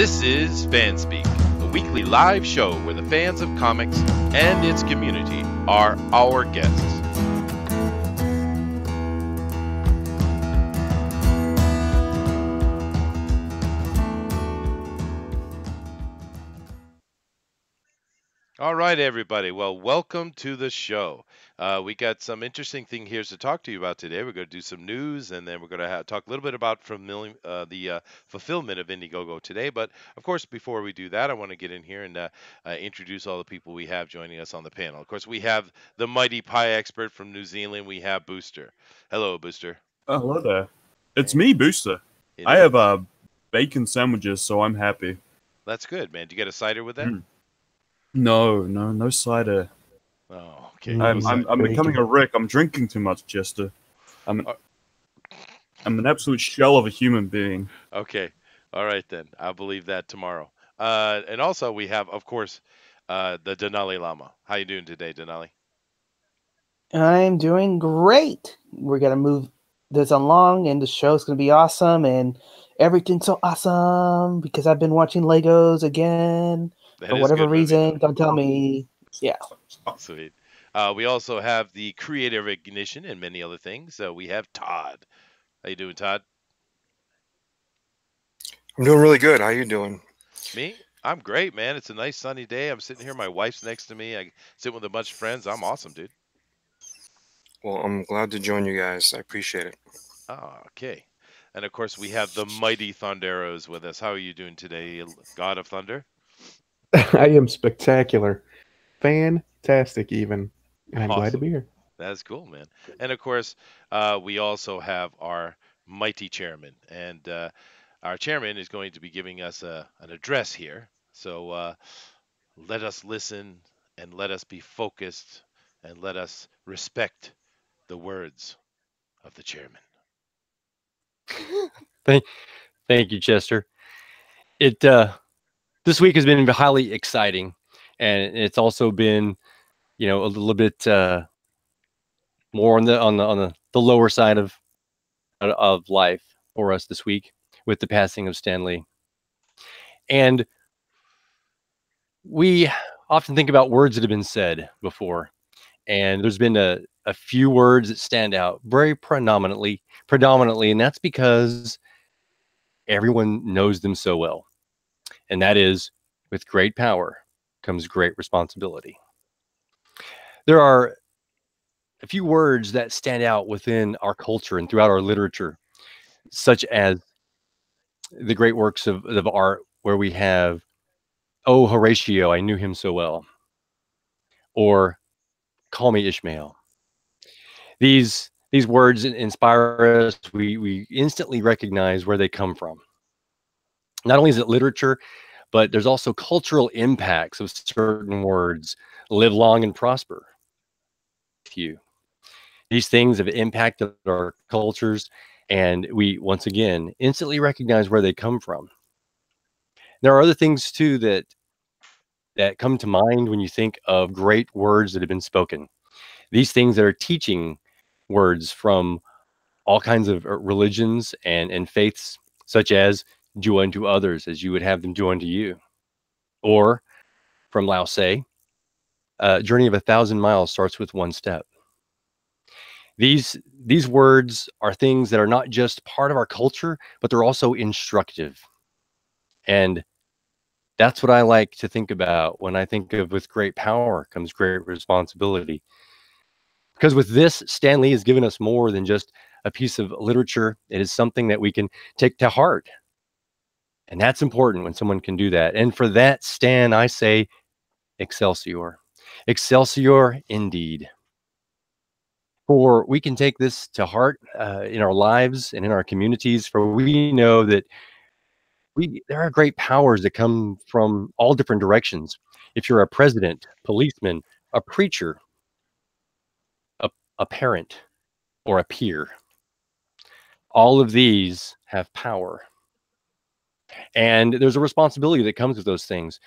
This is FanSpeak, a weekly live show where the fans of comics and its community are our guests. All right, everybody. Well, welcome to the show. We got some interesting thing here to talk to you about today. We're going to do some news, and then we're going to talk a little bit about the fulfillment of Indiegogo today. But of course, before we do that, I want to get in here and introduce all the people we have joining us on the panel. Of course, we have the mighty pie expert from New Zealand. We have Booster. Hello, Booster. Oh, hello there. It's me, Booster. I have bacon sandwiches, so I'm happy. That's good, man. Do you get a cider with that? No cider. Oh, okay. I'm becoming a wreck. I'm drinking too much, Jester. I'm an absolute shell of a human being. Okay. All right, then. I'll believe that tomorrow. And also we have, of course, the Denali Lama. How you doing today, Denali? I'm doing great. We're going to move this along, and the show's going to be awesome, and everything's so awesome because I've been watching Legos again. For whatever reason, don't tell me. Yeah. Sweet. We also have the creative ignition and many other things. We have Todd. How you doing, Todd? I'm doing really good. How you doing? Me? I'm great, man. It's a nice sunny day. I'm sitting here. My wife's next to me. I sit with a bunch of friends. I'm awesome, dude. Well, I'm glad to join you guys. I appreciate it. Oh, okay. And of course, we have the mighty Thunderos with us. How are you doing today, God of Thunder? I am spectacular. Fantastic, even. And I'm glad to be here. That's cool, man. And of course, we also have our mighty chairman. And our chairman is going to be giving us an address here. So let us listen and let us be focused and let us respect the words of the chairman. Thank you, Chester. This week has been highly exciting, and it's also been, a little bit more on the lower side of life for us this week with the passing of Stan Lee. And we often think about words that have been said before, and there's been a few words that stand out very predominantly, and that's because everyone knows them so well. And that is, with great power comes great responsibility. There are a few words that stand out within our culture and throughout our literature, such as the great works of art where we have, "Oh, Horatio, I knew him so well," or "Call me Ishmael." These words inspire us. We instantly recognize where they come from. Not only is it literature, but there's also cultural impacts of certain words. Live long and prosper. These things have impacted our cultures, and we, once again, instantly recognize where they come from. There are other things, too, that come to mind when you think of great words that have been spoken. These things that are teaching words from all kinds of religions and faiths, such as "do unto others as you would have them do unto you." Or from Lao Tse, "A journey of 1,000 miles starts with one step." These words are things that are not just part of our culture, but they're also instructive. And that's what I like to think about when I think of "with great power comes great responsibility." Because with this, Stan Lee has given us more than just a piece of literature. It is something that we can take to heart. And that's important when someone can do that. And for that, Stan, I say, Excelsior. Excelsior indeed. For we can take this to heart in our lives and in our communities, for we know that there are great powers that come from all different directions. If you're a president, policeman, a preacher, a parent, or a peer, all of these have power. And there's a responsibility that comes with those things.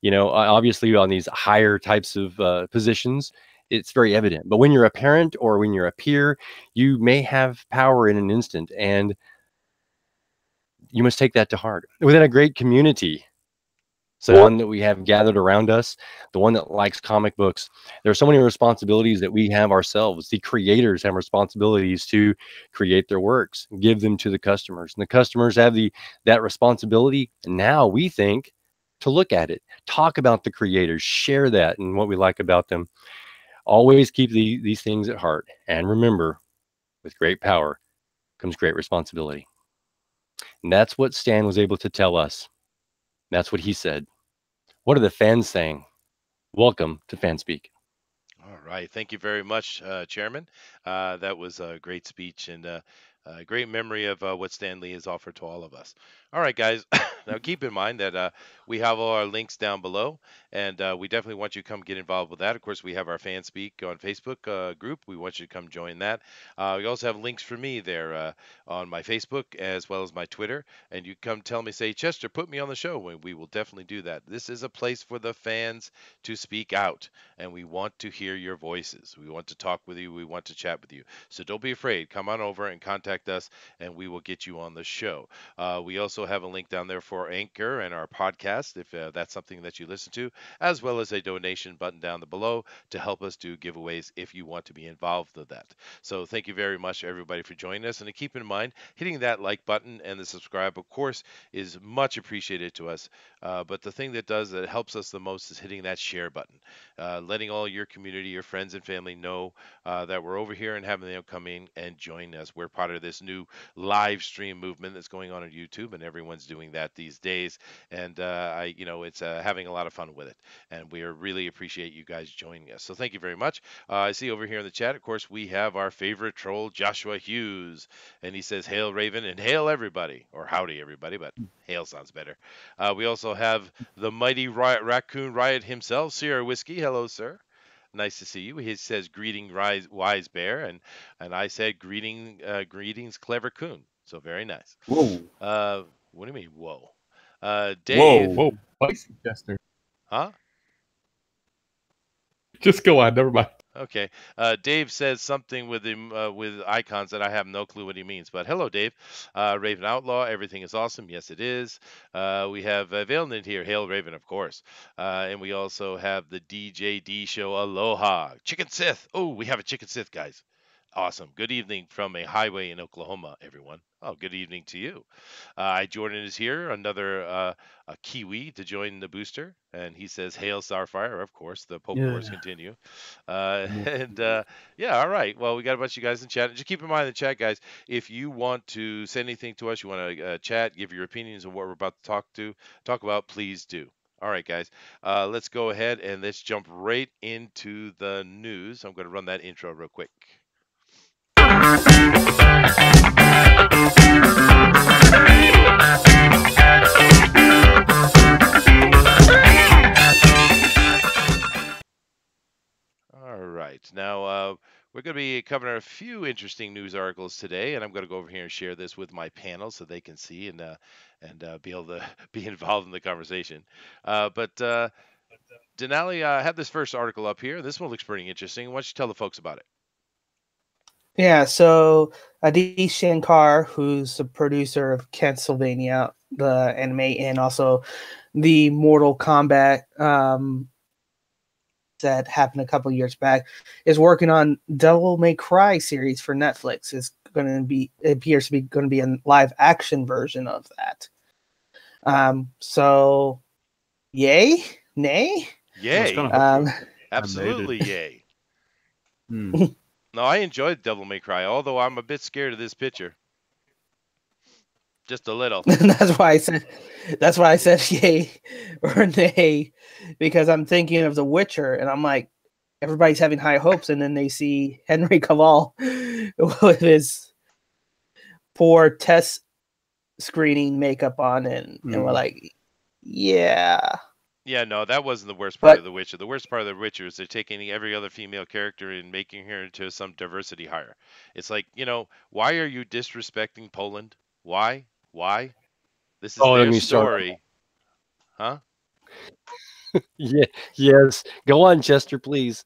Obviously on these higher types of positions, it's very evident. But when you're a parent or when you're a peer, you may have power in an instant. And, you must take that to heart. Within a great community, so the one that we have gathered around us, the one that likes comic books, there are so many responsibilities that we have ourselves. The creators have responsibilities to create their works, give them to the customers, and the customers have that responsibility. Now we think to look at it, talk about the creators, share that and what we like about them. Always keep these things at heart, and remember, with great power comes great responsibility. And that's what Stan was able to tell us. That's what he said. What are the fans saying? Welcome to FanSpeak. All right. Thank you very much, Chairman. That was a great speech and a great memory of what Stan Lee has offered to all of us. All right, guys. Now, keep in mind that we have all our links down below, and we definitely want you to come get involved with that. Of course, we have our FanSpeak on Facebook group. We want you to come join that. We also have links for me there on my Facebook as well as my Twitter, and you come tell me, say, Chester, put me on the show. We will definitely do that. This is a place for the fans to speak out, and we want to hear your voices. We want to talk with you. We want to chat with you. So don't be afraid. Come on over and contact us, and we will get you on the show. We also have a link down there for Anchor and our podcast, if that's something that you listen to, as well as a donation button down below to help us do giveaways if you want to be involved with that. So thank you very much, everybody, for joining us. And to keep in mind, hitting that like button and the subscribe, of course, is much appreciated to us. But the thing that helps us the most is hitting that share button, letting all your community, your friends and family know that we're over here and having them come in and join us. We're part of this new live stream movement that's going on YouTube, and everyone's doing that these days. And it's having a lot of fun with it, and we really appreciate you guys joining us. So thank you very much. I see over here in the chat, of course, we have our favorite troll, Joshua Hughes, and he says, "Hail Raven," and "Hail everybody," or "Howdy everybody," but "Hail" sounds better. We also have the mighty Raccoon Riot himself, Sierra Whiskey. Hello, sir. Nice to see you. He says, "Greeting, wise bear," and I said, "Greetings, clever coon." So very nice. Whoa. What do you mean, whoa? Whoa. Dave. Whoa, spicy, Chester. Huh? Just go on. Never mind. Okay. Dave says something with with icons that I have no clue what he means. But hello, Dave. Raven Outlaw, everything is awesome. Yes, it is. We have Vailnant here. Hail Raven, of course. And we also have the DJD show. Aloha. Chicken Sith. Oh, we have a Chicken Sith, guys. Awesome. Good evening from a highway in Oklahoma, everyone. Oh, good evening to you. Jordan is here, another a Kiwi to join the booster, and he says, "Hail Starfire!" Of course, the Poke Wars continue. Yeah, all right. Well, we got a bunch of you guys in chat. Just keep in mind in the chat, guys, if you want to say anything to us, you want to chat, give your opinions on what we're about to talk about, please do. All right, guys, let's go ahead and let's jump right into the news. I'm going to run that intro real quick. All right. Now, we're going to be covering a few interesting news articles today, and I'm going to go over here and share this with my panel so they can see and be able to be involved in the conversation. But Denali, I have this first article up here. This one looks pretty interesting. Why don't you tell the folks about it? Yeah, so Adish Shankar, who's the producer of Castlevania, the anime, and also the Mortal Kombat that happened a couple years back, is working on Devil May Cry series for Netflix. It appears to be going to be a live action version of that. So, yay, nay, yay, absolutely yay. No, I enjoyed Devil May Cry, although I'm a bit scared of this picture. Just a little. That's why I said yay or nay, because I'm thinking of The Witcher, and I'm like, everybody's having high hopes, and then they see Henry Cavill with his poor test screening makeup on, and we're like, yeah. Yeah, no, that wasn't the worst part of The Witcher. The worst part of The Witcher is they're taking every other female character and making her into some diversity hire. It's like, why are you disrespecting Poland? Why? This is their story. Huh? Yeah, yes. Go on, Chester, please.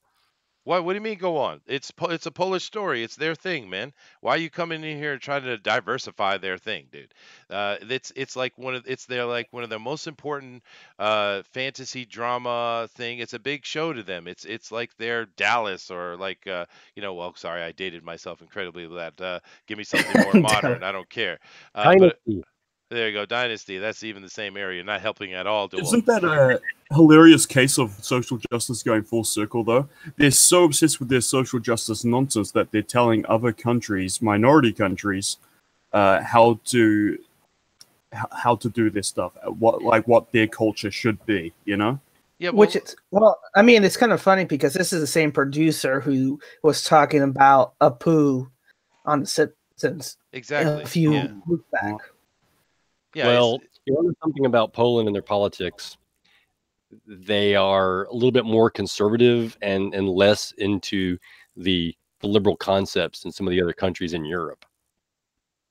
What do you mean go on? It's a Polish story. It's their thing, man. Why are you coming in here and trying to diversify their thing, dude? It's like it's their like one of their most important fantasy drama thing. It's a big show to them. It's like their Dallas or like well, sorry, I dated myself incredibly with that. Give me something more modern. I don't care. But Dynasty. there you go, Dynasty. That's even the same area. Not helping at all, DeWolf. Isn't that a hilarious case of social justice going full circle, though? They're so obsessed with their social justice nonsense that they're telling other countries, minority countries, how to do this stuff, what their culture should be, you know? Yeah, Which it's I mean, it's kind of funny because this is the same producer who was talking about Apu on The Simpsons exactly. a few weeks back. Yeah. Well, you know something about Poland and their politics. They are a little bit more conservative and less into the liberal concepts than some of the other countries in Europe.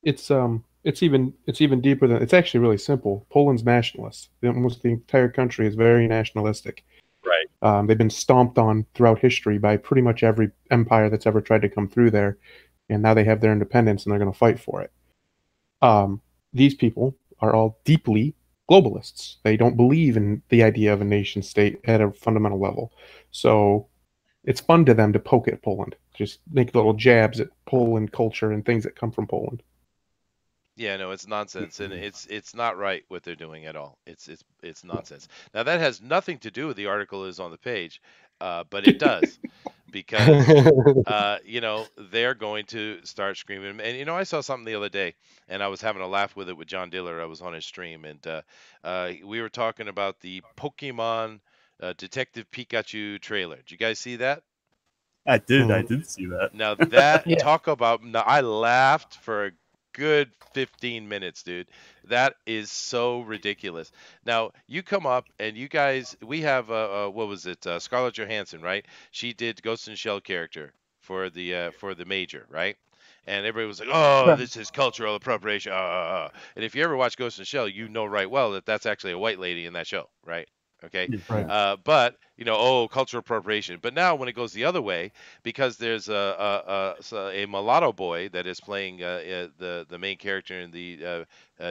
It's even deeper than it's actually really simple. Poland's nationalist. Almost the entire country is very nationalistic. Right. They've been stomped on throughout history by pretty much every empire that's ever tried to come through there, and now they have their independence and they're going to fight for it. These people are all deeply globalists. They don't believe in the idea of a nation state at a fundamental level. So it's fun to them to poke at Poland, just make little jabs at Poland culture and things that come from Poland. Yeah, no, it's nonsense, and it's not right what they're doing at all. It's nonsense. Now that has nothing to do with the article is on the page, but it does because they're going to start screaming. And I saw something the other day, and I was having a laugh with it with John Diller. I was on his stream, and we were talking about the Pokemon Detective Pikachu trailer. Did you guys see that? I did see that. Now that Yeah. talk about now, I laughed for a good 15 minutes, dude. That is so ridiculous. Now you come up and you guys, we have what was it? Scarlett Johansson, right? She did Ghost in the Shell character for the Major, right? And everybody was like, "Oh, Right. this is cultural appropriation." And if you ever watch Ghost in the Shell, you know right well that that's actually a white lady in that show, right? Okay. Yeah. Right. But cultural appropriation. But now when it goes the other way, because there's a mulatto boy that is playing the main character in the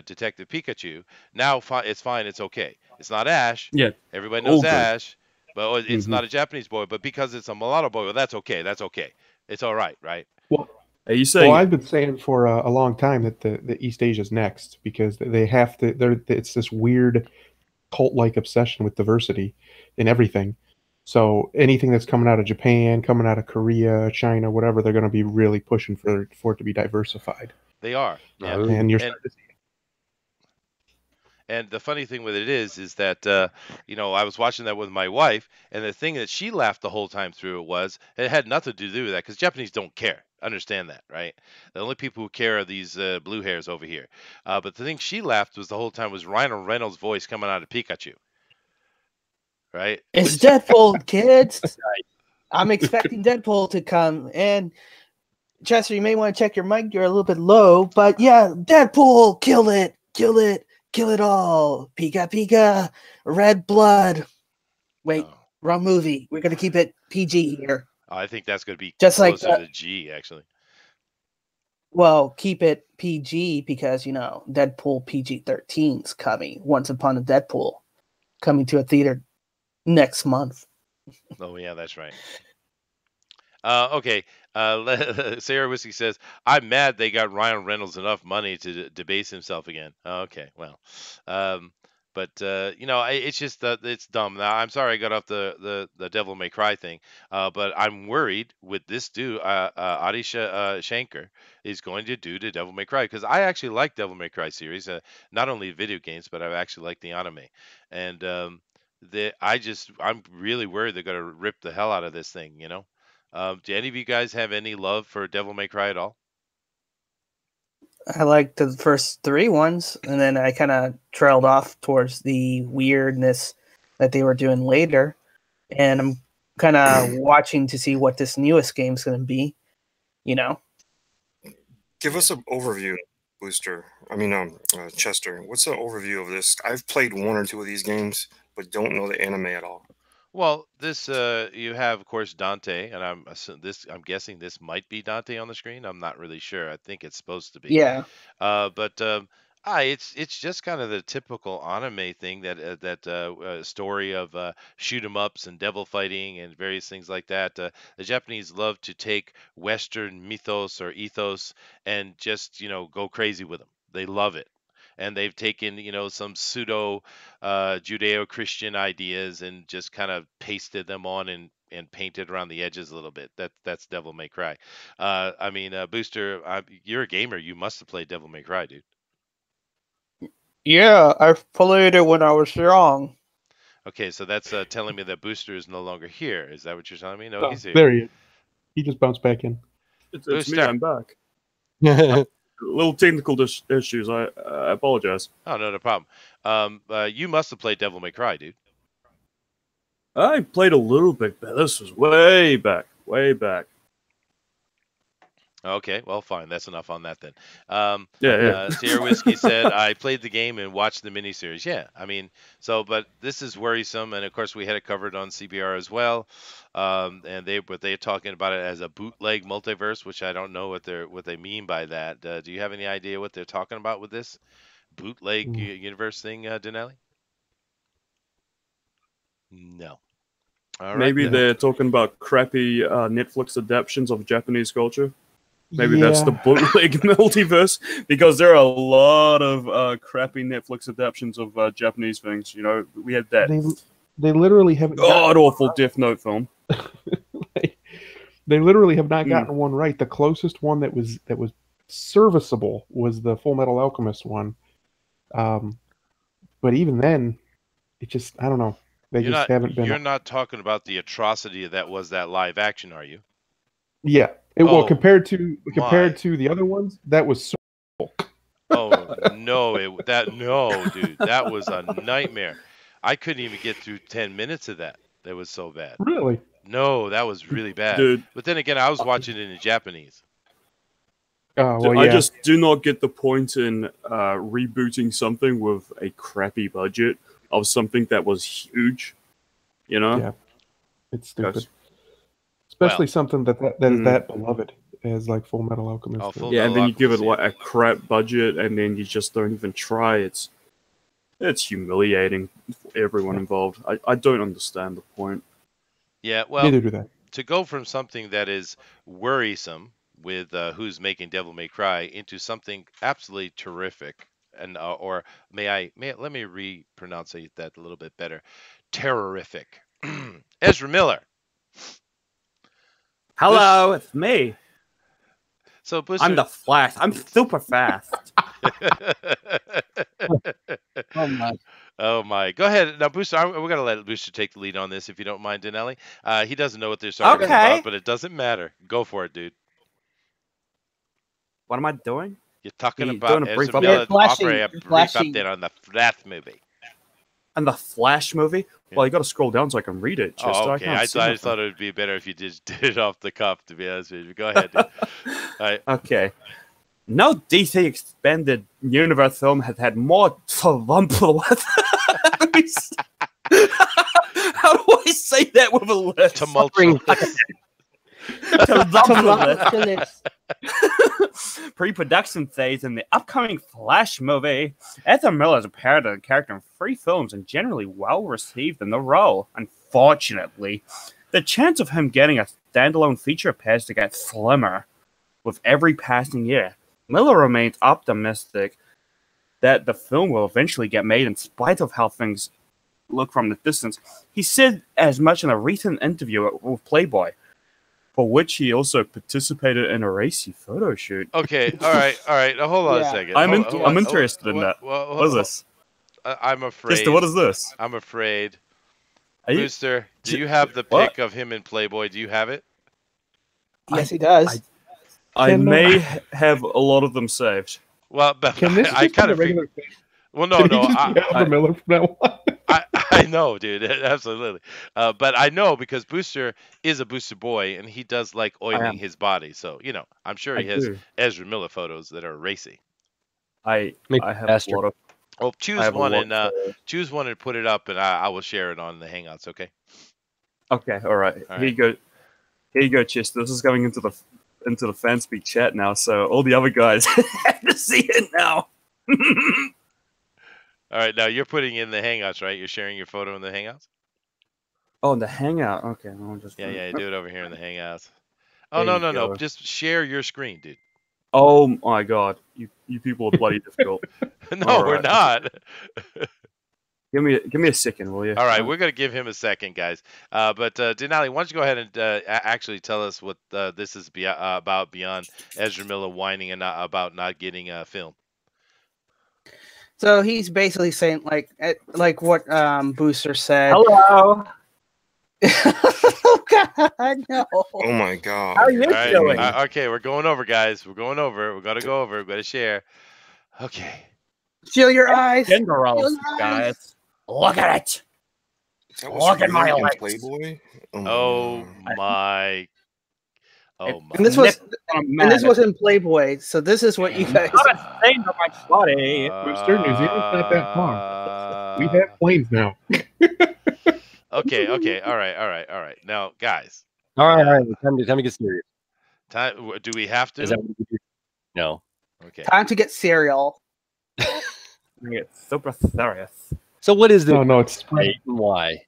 Detective Pikachu. Now it's fine. It's okay. It's not Ash. Yeah, Everybody knows all good. Ash, but it's Mhm. not a Japanese boy. But because it's a mulatto boy, well, that's okay. That's okay. It's all right, right? Well, Are you saying I've been saying for a long time that the East Asia's next because they have to. It's this weird cult-like obsession with diversity in everything. So anything that's coming out of Japan, coming out of Korea, China, whatever, they're going to be really pushing for it to be diversified. They are. Yeah. Oh. And you're And starting to see And the funny thing with it is that I was watching that with my wife, and the thing that she laughed the whole time through it had nothing to do with that because Japanese don't care. Understand that, right? The only people who care are these blue hairs over here. But the thing she laughed was the whole time was Ryan Reynolds' voice coming out of Pikachu, right? It's Deadpool, kids. I'm expecting Deadpool to come. And Chester, you may want to check your mic. You're a little bit low, but yeah, Deadpool, kill it, kill it, kill it all. Pika Pika, red blood. Wait, Oh. wrong movie. We're gonna keep it PG here. I think that's going to be Just like closer to G, actually. Well, keep it PG because Deadpool PG-13's coming. Once Upon a Deadpool coming to a theater next month. Oh, yeah, that's right. Okay. Sarah Whiskey says, I'm mad they got Ryan Reynolds enough money to debase himself again. Okay, well. It's just that it's dumb. Now, I'm sorry I got off the Devil May Cry thing, but I'm worried with this dude, Adisha Shankar, is going to do the Devil May Cry because I actually like Devil May Cry series, not only video games, but I actually like the anime. And I'm really worried they're going to rip the hell out of this thing, Do any of you guys have any love for Devil May Cry at all? I liked the first 3 ones, and then I kind of trailed off towards the weirdness that they were doing later. And I'm kind of watching to see what this newest game's going to be, Give us an overview, Booster. Chester. What's the overview of this? I've played 1 or 2 of these games, but don't know the anime at all. Well, this you have, of course, Dante, and I'm guessing this might be Dante on the screen. I'm not really sure. I think it's supposed to be. Yeah. But it's just kind of the typical anime thing that story of shoot 'em ups and devil fighting and various things like that. The Japanese love to take Western mythos or ethos and just go crazy with them. They love it. And they've taken, some pseudo Judeo-Christian ideas and just kind of pasted them on and painted around the edges a little bit. That's Devil May Cry. I mean, Booster, you're a gamer. You must have played Devil May Cry, dude. Yeah, I played it when I was young. Okay, so that's telling me that Booster is no longer here. Is that what you're telling me? No, Oh, he's here. there he is. He just bounced back in. It's me. Booster. I'm back. Little technical issues. I apologize. Oh, no problem. You must have played Devil May Cry, dude. I played a little bit, but this was way back. Way back. Okay, well, fine. That's enough on that then. Yeah. Sierra Whiskey said, I played the game and watched the miniseries. Yeah, I mean, but this is worrisome, and of course we had it covered on CBR as well. And they're talking about it as a bootleg multiverse, which I don't know what they mean by that. Do you have any idea what they're talking about with this bootleg universe thing, Denali? No. All right. Maybe they're talking about crappy Netflix adaptations of Japanese culture. Maybe that's the bootleg multiverse, because there are a lot of crappy Netflix adaptations of Japanese things. We had that They literally haven't god-awful Death Note film. They literally have not gotten one right. The closest one that was serviceable was the Full Metal Alchemist one. But even then, it just, I don't know. They haven't been. You're not talking about the atrocity that was that live action, are you? Yeah. Well, compared to the other ones, that was serviceable. Oh no, dude, that was a nightmare. I couldn't even get through 10 minutes of that. That was so bad. Really? No, that was really bad. Dude. But then again, I was watching it in Japanese. Well, yeah. I just do not get the point in rebooting something with a crappy budget of something that was huge. Yeah, it's stupid. Especially something that is that beloved as like Full Metal Alchemist. And then you give it like a crap budget, and then you just don't even try. It's humiliating for everyone involved. I don't understand the point. Yeah, well, neither do they. To go from something that is worrisome with who's making Devil May Cry into something absolutely terrific, and or let me re-pronounce that a little bit better, terrorific. Ezra Miller. Hello, it's me. So Booster, I'm the Flash. I'm super fast. Oh my. Oh my! Go ahead now, Booster. We're gonna let Booster take the lead on this, if you don't mind, Denelli. He doesn't know what they're talking about, but it doesn't matter. Go for it, dude. What am I doing? You're talking You're about doing a brief Ezra Miller flashing- offering a brief flashing- update on the Flash movie. And the Flash movie? Well, you got to scroll down so I can read it. Chester. Oh, okay. I just thought it would be better if you just did it off the cuff, to be honest with you. Go ahead, dude. All right. Okay. No DC expanded universe film has had more tumultuous. How do I say that with a list? Tumultuous. Tumultuous. Pre-production phase in the upcoming Flash movie. Ezra Miller is a parodied character in 3 films and generally well received in the role. Unfortunately, the chance of him getting a standalone feature appears to get slimmer with every passing year. Miller remains optimistic that the film will eventually get made in spite of how things look from the distance. He said as much in a recent interview with Playboy, for which he also participated in a racy photo shoot. Okay, all right. Hold on a second. I'm Hold interested in that. What is this? I'm afraid. Chester, what is this? I'm afraid. Booster, do you have the pic of him in Playboy? Do you have it? Yes, he does. I may have a lot of them saved. Well, but Can this I just be kind a of regular thing? Well, no. Miller from now on. I know, dude, absolutely. But I know because Booster is a Booster boy, and he does like oiling his body. So I'm sure he has Ezra Miller photos that are racy. I have a lot of. Well, choose one and put it up, and I will share it on the Hangouts. Okay. Okay, all right. All Here you go. Here you go, Chester. This is going into the FanSpeak chat now, so all the other guys have to see it now. All right, now you're putting in the Hangouts, right? You're sharing your photo in the Hangouts? Oh, the Hangout. Okay, I'll just. Yeah, do it over here in the Hangouts. Oh, There no, you no, no. go. Just share your screen, dude. Oh my God, you people are bloody difficult. No, All we're right. not. Give me a second, will you? All right, we're going to give him a second, guys. But Denali, why don't you go ahead and actually tell us what this is about beyond Ezra Miller whining and about not getting a film? So he's basically saying like what Booster said. Hello. Oh God, no. Oh my god. How are you All right, doing? okay, we're going over, guys. We're going over. We're going to go over. We're going to share. Okay. Feel your eyes. Gender Feel roles, your eyes. guys. Look at it. That Look at my really in legs. Playboy. Oh God. my. Oh It's my. And this was I'm and this mad. was in Playboy. So this is what you guys. Not a stain on my body. Booster, New Zealand's not that far. We have planes now. Okay. All right. Now, guys. All right. Time to get serious. Do we have to? Is that what we do? No. Okay. Time to get cereal. It's super serious. So what is this? No, it's Right, and why?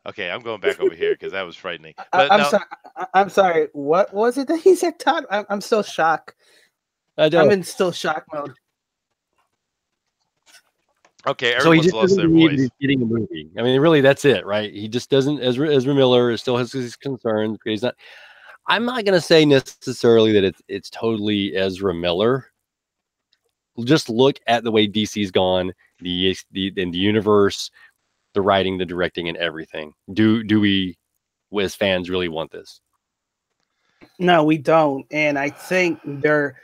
Okay, I'm going back over here because that was frightening. I'm sorry. I'm sorry. What was it that he said, Todd? I'm still shocked. I'm in still shock mode. Okay, So he everyone's just lost doesn't their believe voice. he's getting a movie. I mean, really, that's it, right? He just doesn't. Ezra Miller still has his concerns. He's not. I'm not going to say necessarily that it's totally Ezra Miller. Just look at the way DC's gone, the universe, the writing, the directing, and everything. Do we, as fans, really want this? No, we don't. And I think they're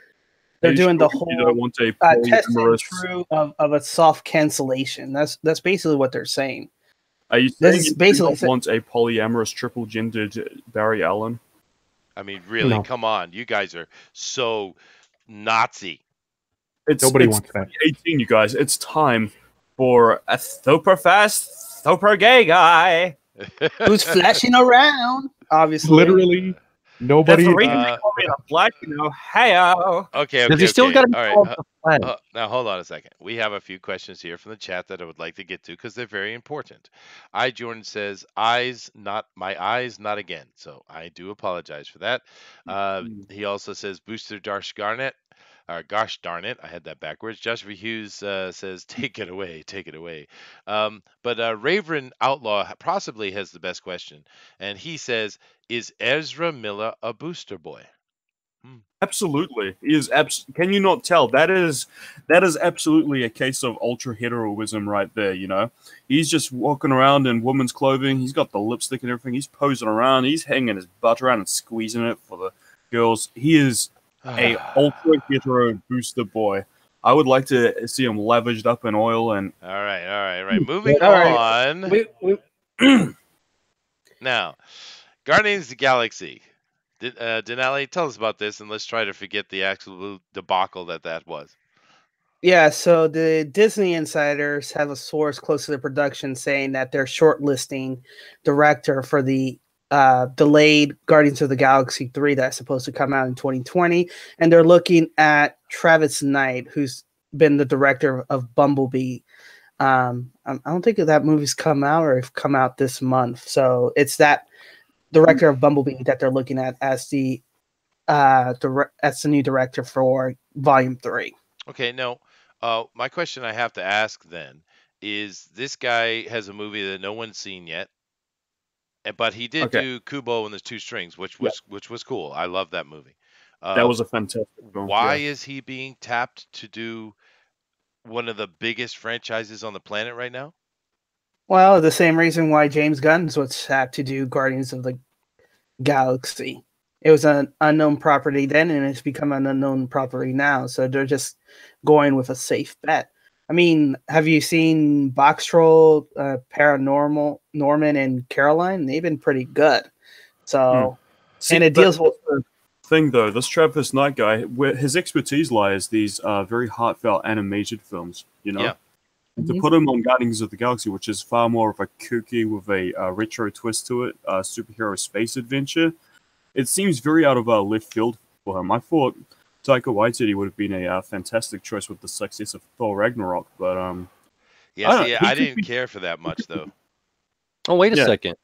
doing the whole You don't want a test and polyamorous. true of a soft cancellation. That's basically what they're saying. Are you This saying is you basically don't want a polyamorous triple gendered Barry Allen? I mean, really, No. come on. You guys are so Nazi. Nobody wants that. 2018, you guys. It's time for a super fast, super gay guy. Who's flashing around? Obviously, Literally, nobody. That's the reason they call me the black, hey-o. Okay. Because he still got to All right. the planet. Now, hold on a second. We have a few questions here from the chat that I would like to get to because they're very important. Jordan says, my eyes, not again. So I do apologize for that. He also says, Booster Darsh Garnet. Gosh darn it, I had that backwards. Joshua Hughes says, take it away. But Raven Outlaw possibly has the best question. And he says, is Ezra Miller a booster boy? Absolutely, he is. Can you not tell? That is absolutely a case of ultra heteroism right there. You know, he's just walking around in woman's clothing. He's got the lipstick and everything. He's posing around. He's hanging his butt around and squeezing it for the girls. He is a ultra hetero booster boy. I would like to see him lavished up in oil and. All right. Moving All right. on. Now, Guardians of the Galaxy. Denali, tell us about this, and let's try to forget the absolute debacle that was. Yeah, so the Disney insiders have a source close to the production saying that they're shortlisting director for the delayed Guardians of the Galaxy 3 that's supposed to come out in 2020. And they're looking at Travis Knight, who's been the director of Bumblebee. I don't think that movie's come out or have come out this month. So it's that director of Bumblebee that they're looking at as the new director for Volume 3. Okay, now, my question I have to ask then is this guy has a movie that no one's seen yet, but he did do Kubo and the Two Strings, which was cool. I love that movie. That was a fantastic film. Why is he being tapped to do one of the biggest franchises on the planet right now? Well, the same reason why James Gunn was tapped to do Guardians of the Galaxy. It was an unknown property then, and it's become an unknown property now. So they're just going with a safe bet. I mean, have you seen Box Troll, Paranormal, Norman, and Caroline? They've been pretty good. So, and it deals with the thing though. This Travis Knight guy, where his expertise lies, these very heartfelt animated films. You know, to put him on Guardians of the Galaxy, which is far more of a kooky with a retro twist to it, superhero space adventure, it seems very out of left field for him. I thought Taika Waititi would have been a fantastic choice with the success of Thor Ragnarok, but Yeah, see, I didn't care for that much though. Oh, wait a Yeah. second.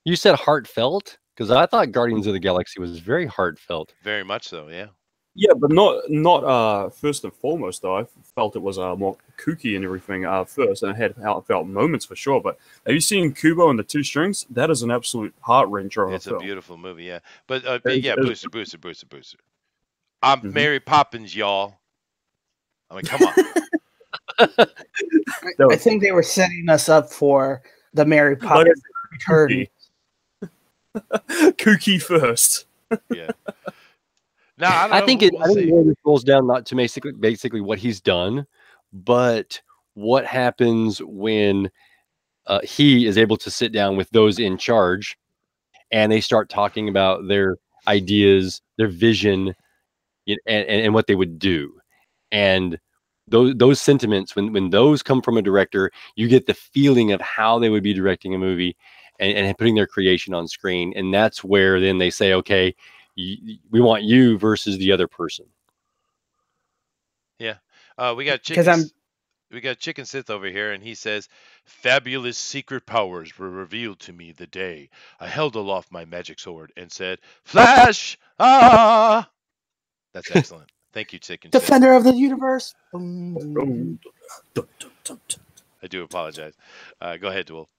You said heartfelt? Because I thought Guardians of the Galaxy was very heartfelt. Very much so, yeah. yeah, but not first and foremost though. I felt it was more kooky and everything first, and it had heartfelt moments for sure. But have you seen Kubo and the Two Strings? That is an absolute heart wrencher of It's a a film. beautiful movie, yeah. But There's- yeah, there's- Booster. I'm Mhm. Mary Poppins, y'all. I mean, come on. I think they were setting us up for the Mary Like I Poppins said, return. kooky first. Yeah. No, I don't know. I think We'll I think see. more this rolls down not to basically what he's done, but what happens when he is able to sit down with those in charge, and they start talking about their ideas, their vision, and what they would do, and those sentiments when those come from a director, you get the feeling of how they would be directing a movie and putting their creation on screen, and that's where then they say, okay, we want you versus the other person. Yeah. We got Because Chicken Sith over here, and he says, "Fabulous secret powers were revealed to me the day I held aloft my magic sword and said, 'Flash!' Ah!" That's excellent. Thank you, Chicken Sith. Defender of the Universe. I do apologize. Go ahead, Duel.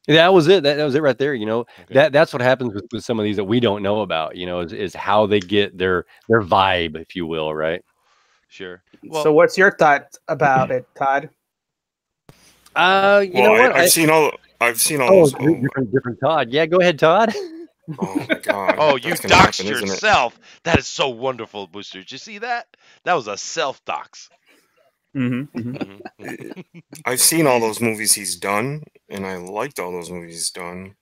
That was it. That was it right there. You know, Okay. that's what happens with some of these that we don't know about. You know, is how they get their vibe, if you will, right? Sure. So, what's your thought about it, Todd? You know what? I've seen all Oh, those. different Todd. Yeah, go ahead, Todd. Oh my god. Oh, you that's gonna doxed happen, isn't it? yourself. That is so wonderful, Booster. Did you see that? That was a self-dox. I've seen all those movies he's done, and I liked all those movies he's done.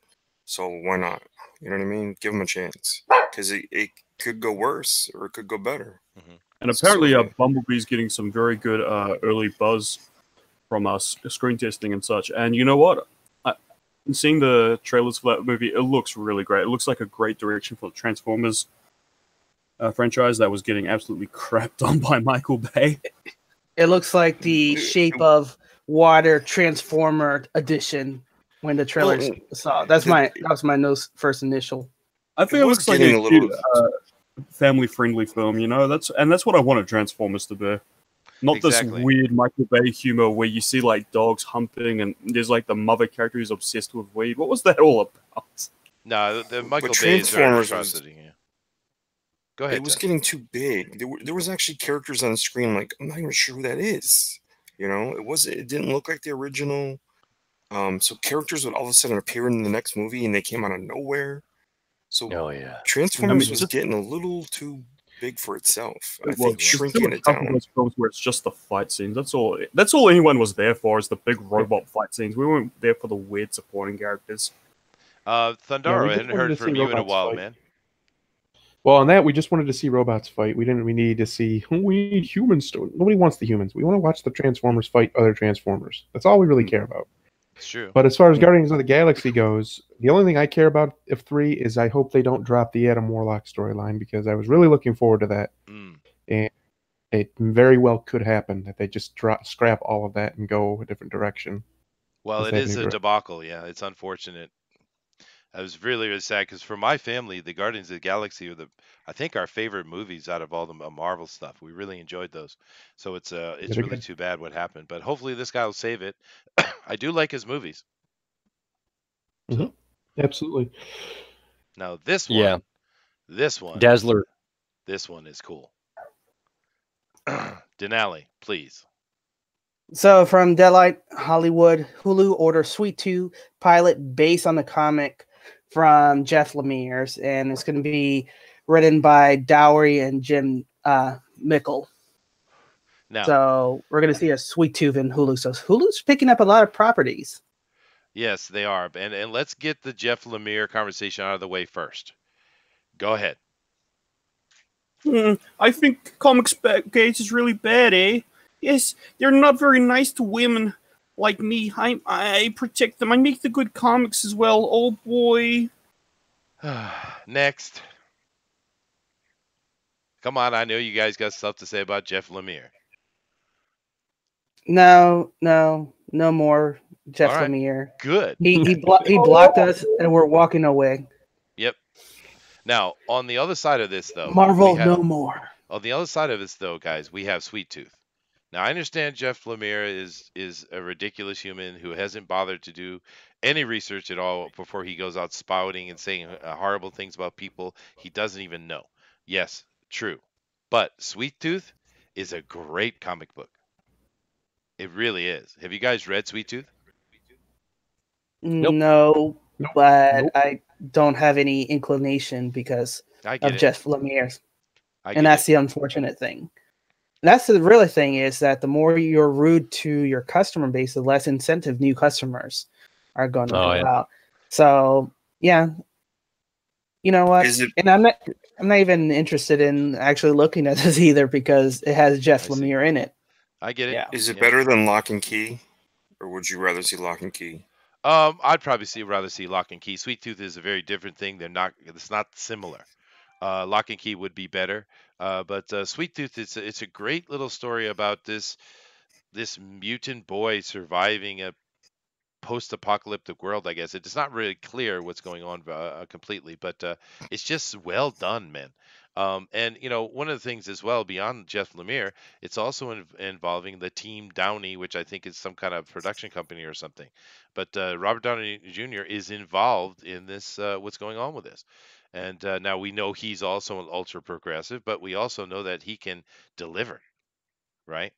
So why not? You know what I mean? Give him a chance, because it could go worse or it could go better. And apparently, Bumblebee's getting some very good early buzz from us screen testing and such. And you know what? Seeing the trailers for that movie, it looks really great. It looks like a great direction for the Transformers franchise that was getting absolutely crapped on by Michael Bay. It looks like the Shape of Water Transformer edition when the trailers saw. That was my first initial. I think it looks like a cute, family-friendly film. You know, that's what I wanted Transformers to be. Not this weird Michael Bay humor where you see like dogs humping and there's like the mother character who's obsessed with weed. What was that all about? No, the Michael Bay is very atrocity. Yeah. Go ahead. It was getting too big. There was actually characters on the screen like I'm not even sure who that is. You know, it didn't look like the original. So characters would all of a sudden appear in the next movie and they came out of nowhere. So Transformers was getting a little too big for itself. I think shrinking it down. Those films where it's just the fight scenes. That's all anyone was there for is the big robot fight scenes. We weren't there for the weird supporting characters. Thundaro, I hadn't heard from you in a while, man. Well, on that, we just wanted to see robots fight. We need to see. We need humans. Nobody wants the humans. We want to watch the Transformers fight other Transformers. That's all we really care about. It's true. But as far as Guardians of the Galaxy goes, the only thing I care about of 3 is I hope they don't drop the Adam Warlock storyline because I was really looking forward to that. And it very well could happen that they just scrap all of that and go a different direction. Well, it is a debacle. Yeah, it's unfortunate. I was really, really sad because for my family, the Guardians of the Galaxy are I think our favorite movies out of all the Marvel stuff. We really enjoyed those. So it's really too bad what happened. But hopefully this guy will save it. I do like his movies. So. Absolutely. Now this one, Dazzler. This one is cool. Denali, please. So from Deadlight Hollywood, Hulu orders Sweet 2 pilot based on the comic from Jeff Lemire's, and it's going to be written by Dowery and Jim Mickle. Now, so we're going to see a Sweet Tooth in Hulu. So Hulu's picking up a lot of properties. Yes, they are. And let's get the Jeff Lemire conversation out of the way first. Go ahead. I think Comics Gate is really bad, eh? Yes, they're not very nice to women like me. I protect them. I make the good comics as well. Oh boy. Next. Come on, I know you guys got stuff to say about Jeff Lemire. No more Jeff All right. Lemire. Good. He blocked us, and we're walking away. Yep. Now, on the other side of this, though, Marvel, we have, no more. on the other side of this, though, guys, we have Sweet Tooth. Now, I understand Jeff Lemire is a ridiculous human who hasn't bothered to do any research at all before he goes out spouting and saying horrible things about people he doesn't even know. Yes, true. But Sweet Tooth is a great comic book. It really is. Have you guys read Sweet Tooth? Nope. No, Nope. but Nope. I don't have any inclination because I get of it. Jeff Lemire, I and get that's it. the unfortunate thing. That's the really thing is that the more you're rude to your customer base, the less incentive new customers are going to go out. So yeah, you know what? Is it And I'm not even interested in actually looking at this either because it has Jeff I see. Lemire in it. I get it. Yeah. is it Yeah. better than Lock and Key, or would you rather see Lock and Key? I'd probably rather see Lock and Key. Sweet Tooth is a very different thing. It's not similar. Lock and Key would be better. But Sweet Tooth, it's a great little story about this mutant boy surviving a post-apocalyptic world. I guess it's not really clear what's going on completely, but it's just well done, man. And one of the things as well beyond Jeff Lemire, it's also involving the Team Downey, which I think is some kind of production company or something. But Robert Downey Jr. is involved in this. What's going on with this? And now we know he's also an ultra progressive, but we also know that he can deliver, right?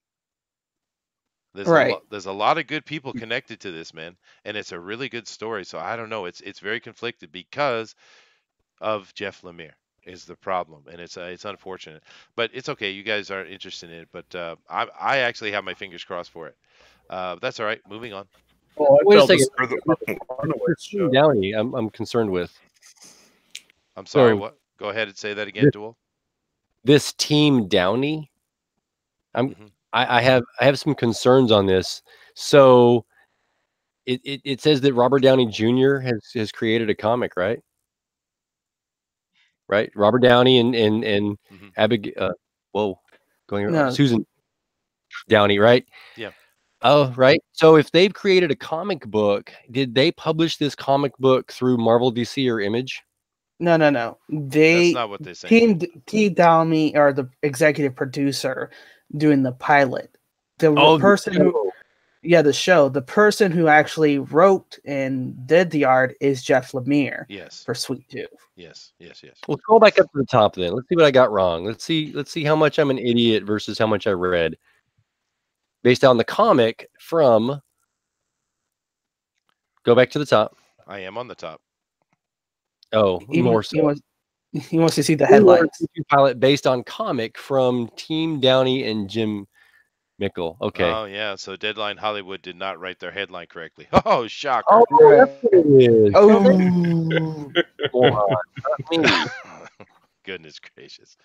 Right. There's a lot of good people connected to this, man, and it's a really good story. So I don't know, it's very conflicted because of Jeff Lemire is the problem, and it's unfortunate, but it's okay. You guys aren't interested in it, but I actually have my fingers crossed for it. That's all right. Moving on. Well, I Wait a felt this second. Runaway Team show. Downey, I'm concerned with. I'm sorry. So- What? Go ahead and say that again, Duel. This Team Downey, Mhm. I have some concerns on this. So it says that Robert Downey Jr. has created a comic, right? Right, Robert Downey and Mhm. Abigail. Going No. Susan Downey, right? Yeah. Oh, right. So if they've created a comic book, did they publish this comic book through Marvel, DC, or Image? No. That's They not what they're saying. Team Downey are the executive producer doing the pilot. The Oh, person who the show. The person who actually wrote and did the art is Jeff Lemire Yes. for Sweet Tooth. Yes. Well, scroll back up to the top then. Let's see what I got wrong. Let's see how much I'm an idiot versus how much I read. Based on the comic from. Go back to the top. I am on the top. Oh, more so. He wants to see the headlines. Pilot based on comic from Team Downey and Jim Mickle. Okay. Oh yeah. So Deadline Hollywood did not write their headline correctly. Oh, shocker. Oh, that's what it is. Oh, Moron. Not me. Goodness gracious.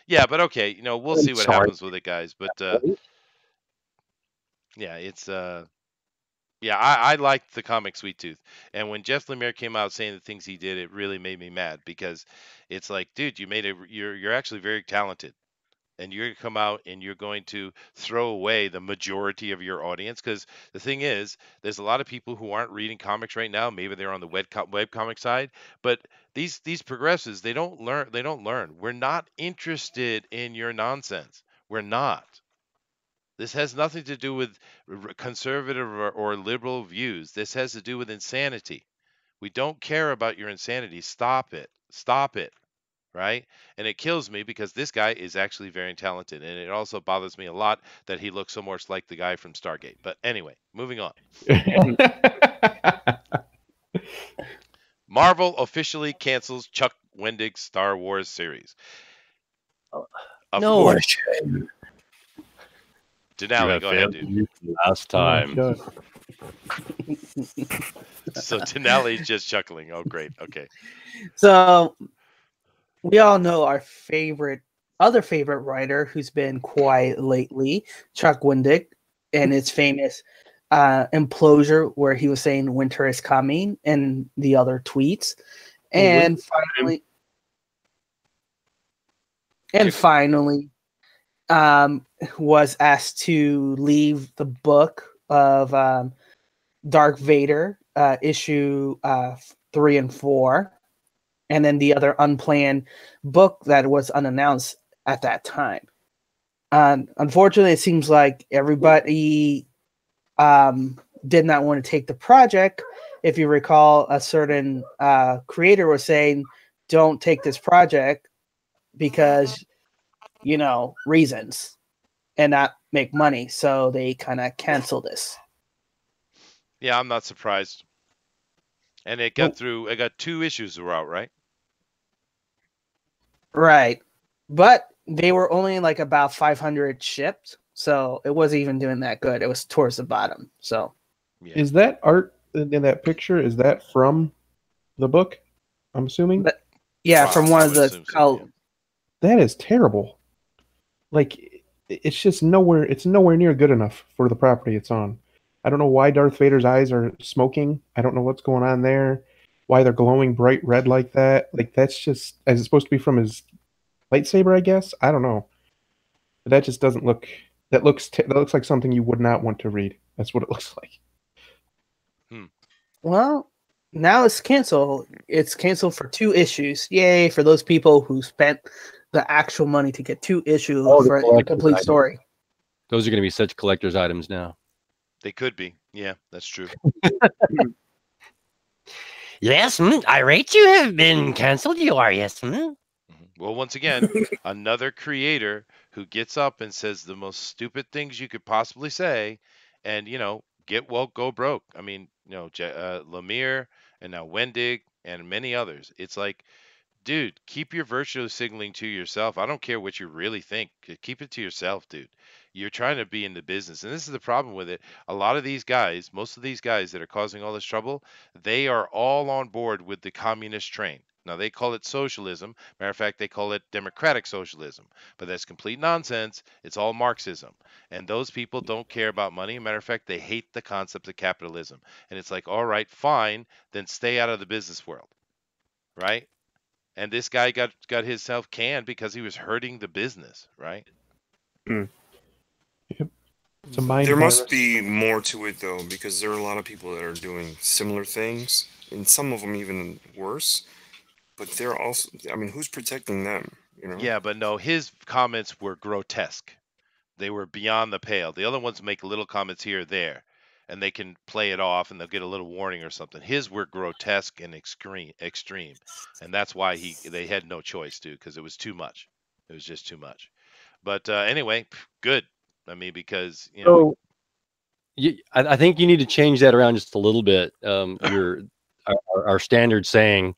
Yeah, but okay, we'll see what Sorry. happens with it, guys. But yeah, it's yeah, I liked the comic Sweet Tooth. And when Jeff Lemire came out saying the things he did, it really made me mad because it's like, dude, you're actually very talented. And you're going to come out and you're going to throw away the majority of your audience. Because the thing is, there's a lot of people who aren't reading comics right now. Maybe they're on the webcomic side, but these progressives, they don't learn. We're not interested in your nonsense. We're not. This has nothing to do with conservative or liberal views. This has to do with insanity. We don't care about your insanity. Stop it. Stop it. Right? And it kills me because this guy is actually very talented. And it also bothers me a lot that he looks so much like the guy from Stargate. But anyway, moving on. Marvel officially cancels Chuck Wendig's Star Wars series. Of No. course. Denali, go ahead, dude. Last time. Oh, So Denali's just chuckling. Oh, great. Okay. so we all know our favorite other favorite writer who's been quiet lately, Chuck Wendig, and his famous implosion where he was saying winter is coming and the other tweets. And finally, was asked to leave the book of Dark Vader, issue 3 and 4, and then the other unplanned book that was unannounced at that time. Unfortunately, it seems like everybody did not want to take the project. If you recall, a certain creator was saying, don't take this project because, reasons, and not make money. So they kind of canceled this. Yeah, I'm not surprised. And it got 2 issues were out, right? Right. But they were only like about 500 shipped. So it wasn't even doing that good. It was towards the bottom. So Yeah. Is that art in that picture? Is that from the book? I'm assuming. But yeah, from one I of would the assume so, yeah. That is terrible. Like, it's just nowhere. It's nowhere near good enough for the property it's on. I don't know why Darth Vader's eyes are smoking. I don't know what's going on there. Why they're glowing bright red like that. Like, that's just, as it's supposed to be from his lightsaber, I guess. I don't know. But that just doesn't look. That looks like something you would not want to read. That's what it looks like. Well, now it's canceled. It's canceled for 2 issues. Yay for those people who spent the actual money to get 2 issues for a complete story. Those are going to be such collector's items now. They could be. Yeah, that's true. Yes, irate you have been cancelled, you are, yes. Well, once again, another creator who gets up and says the most stupid things you could possibly say, and get woke, go broke. I mean, Lemire and now Wendig and many others. It's like, dude, keep your virtue signaling to yourself. I don't care what you really think. Keep it to yourself, dude. You're trying to be in the business. And this is the problem with it. A lot of these guys, most of these guys that are causing all this trouble, they are all on board with the communist train. Now, they call it socialism. Matter of fact, they call it democratic socialism. But that's complete nonsense. It's all Marxism. And those people don't care about money. Matter of fact, they hate the concept of capitalism. And it's like, all right, fine, then stay out of the business world. Right? And this guy got himself canned because he was hurting the business, right? Yep. It's a mind There virus. must be more to it, though, because there are a lot of people that are doing similar things, and some of them even worse. But they're also, I mean, who's protecting them? Yeah, but no, his comments were grotesque. They were beyond the pale. The other ones make little comments here or there, and they can play it off, and they'll get a little warning or something. His were grotesque and extreme, and that's why they had no choice, dude, because it was too much. It was just too much. But anyway, good. I mean, because I think you need to change that around just a little bit. Our standard saying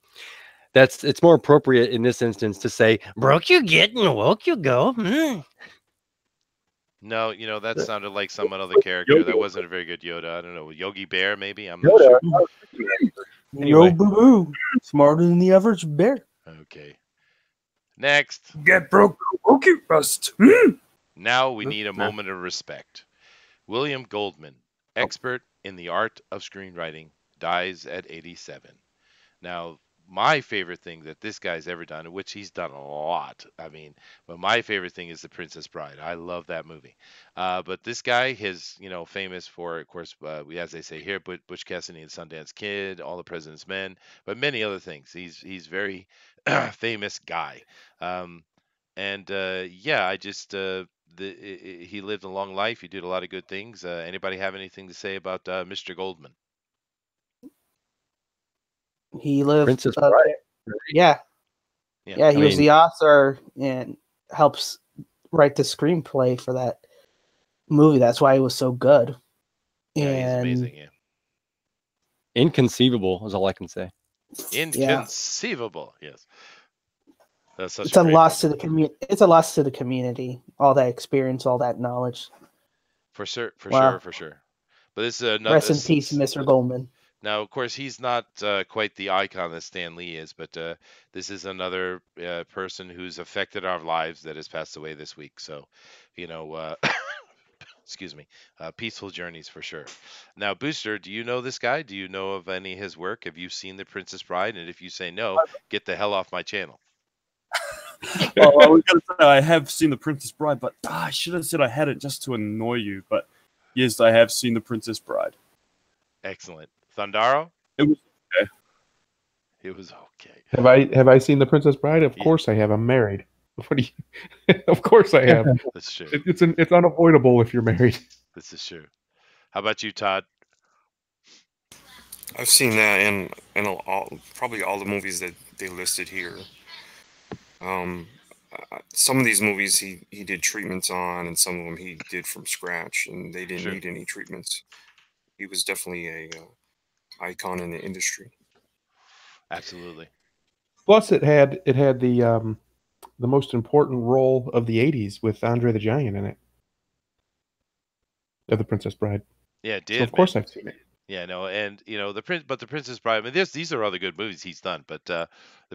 it's more appropriate in this instance to say Broke you get and woke you go. No, that sounded like some other character. That wasn't a very good Yoda. I don't know, Yogi Bear maybe. I'm not sure. Yo, boo-boo. Smarter than the average bear. Okay. Next. Get broke, woke you rust. Now we need a moment of respect. William Goldman, expert in the art of screenwriting, dies at 87. Now, my favorite thing that this guy's ever done, which he's done a lot, but my favorite thing is The Princess Bride. I love that movie. But this guy is, famous for, of course, as they say here, Butch Cassidy and Sundance Kid, All the President's Men, but many other things. He's very famous guy. He lived a long life. He did a lot of good things. Anybody have anything to say about Mr. Goldman? He lived. Princess Bride. Yeah. He was the author and helps write the screenplay for that movie. That's why it was so good. Yeah, he's amazing. Yeah. Inconceivable is all I can say. Inconceivable. Yes. That's it's a loss to the community. It's a loss to the community. All that experience, all that knowledge. For sure. But this is another. Rest in peace, Mr. Goldman. Now, of course, he's not quite the icon that Stan Lee is, but this is another person who's affected our lives that has passed away this week. So, you know, excuse me, peaceful journeys for sure. Now, Booster, do you know this guy? Do you know of any of his work? Have you seen The Princess Bride? And if you say no, get the hell off my channel. Well, I was going to say I have seen The Princess Bride, but I should have said I had it just to annoy you. But yes, I have seen The Princess Bride. Excellent. Thundaro? It was okay. It was okay. Have I seen The Princess Bride? Of Yeah. course I have. I'm married. What do you? Of course I have. That's true. It's unavoidable if you're married. This is true. How about you, Todd? I've seen that in probably all the movies that they listed here. Some of these movies he did treatments on, and some of them he did from scratch, and they didn't Sure. need any treatments. He was definitely a icon in the industry. Absolutely. Plus, it had the most important role of the '80s with Andre the Giant in it, of The Princess Bride. Yeah, it did. So of course I've seen it. Yeah, no, and you know the Princess Bride. I mean, these are other good movies he's done, but the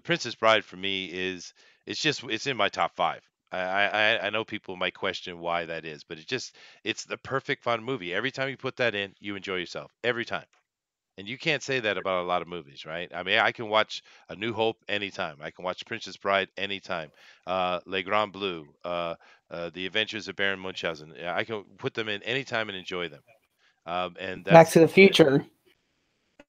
Princess Bride for me is it's in my top 5. I know people might question why that is, but it's the perfect fun movie. Every time you put that in, you enjoy yourself every time, and you can't say that about a lot of movies, right? I mean, I can watch A New Hope anytime. I can watch Princess Bride anytime. Le Grand Bleu, The Adventures of Baron Munchausen. Yeah, I can put them in anytime and enjoy them. And Back that's to the Future.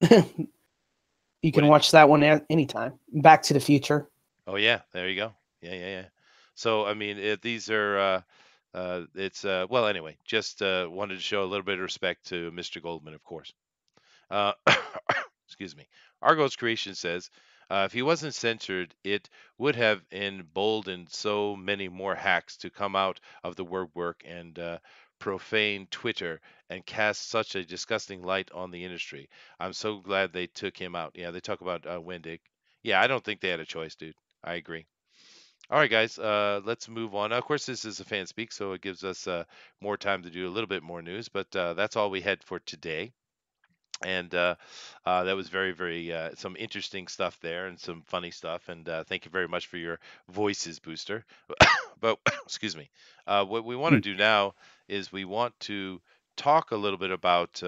You can watch that one anytime. Back to the Future. Oh yeah, there you go. Yeah. So I mean, these are it's well anyway. Just wanted to show a little bit of respect to Mr. Goldman, of course. Uh, excuse me. Argos Creation says, if he wasn't censored, it would have emboldened so many more hacks to come out of the work and profane Twitter and cast such a disgusting light on the industry. I'm so glad they took him out. Yeah, they talk about Wendig. Yeah, I don't think they had a choice, dude. I agree. All right, guys, let's move on. Of course, this is a fan speak, so it gives us more time to do a little bit more news, but that's all we had for today. And that was very, very some interesting stuff there and some funny stuff. And thank you very much for your voices, Booster. But excuse me. What we want to do now is we want to talk a little bit about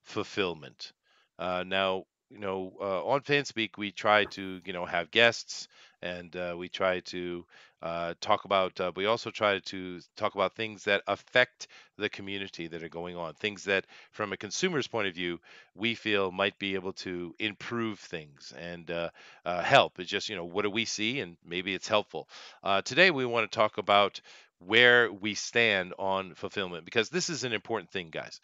fulfillment. Now, on FanSpeak, we try to, have guests and we try to talk about, we also try to talk about things that affect the community that are going on, things that, from a consumer's point of view, we feel might be able to improve things and help. It's just, what do we see? And maybe it's helpful. Today, we want to talk about where we stand on fulfillment because this is an important thing, guys.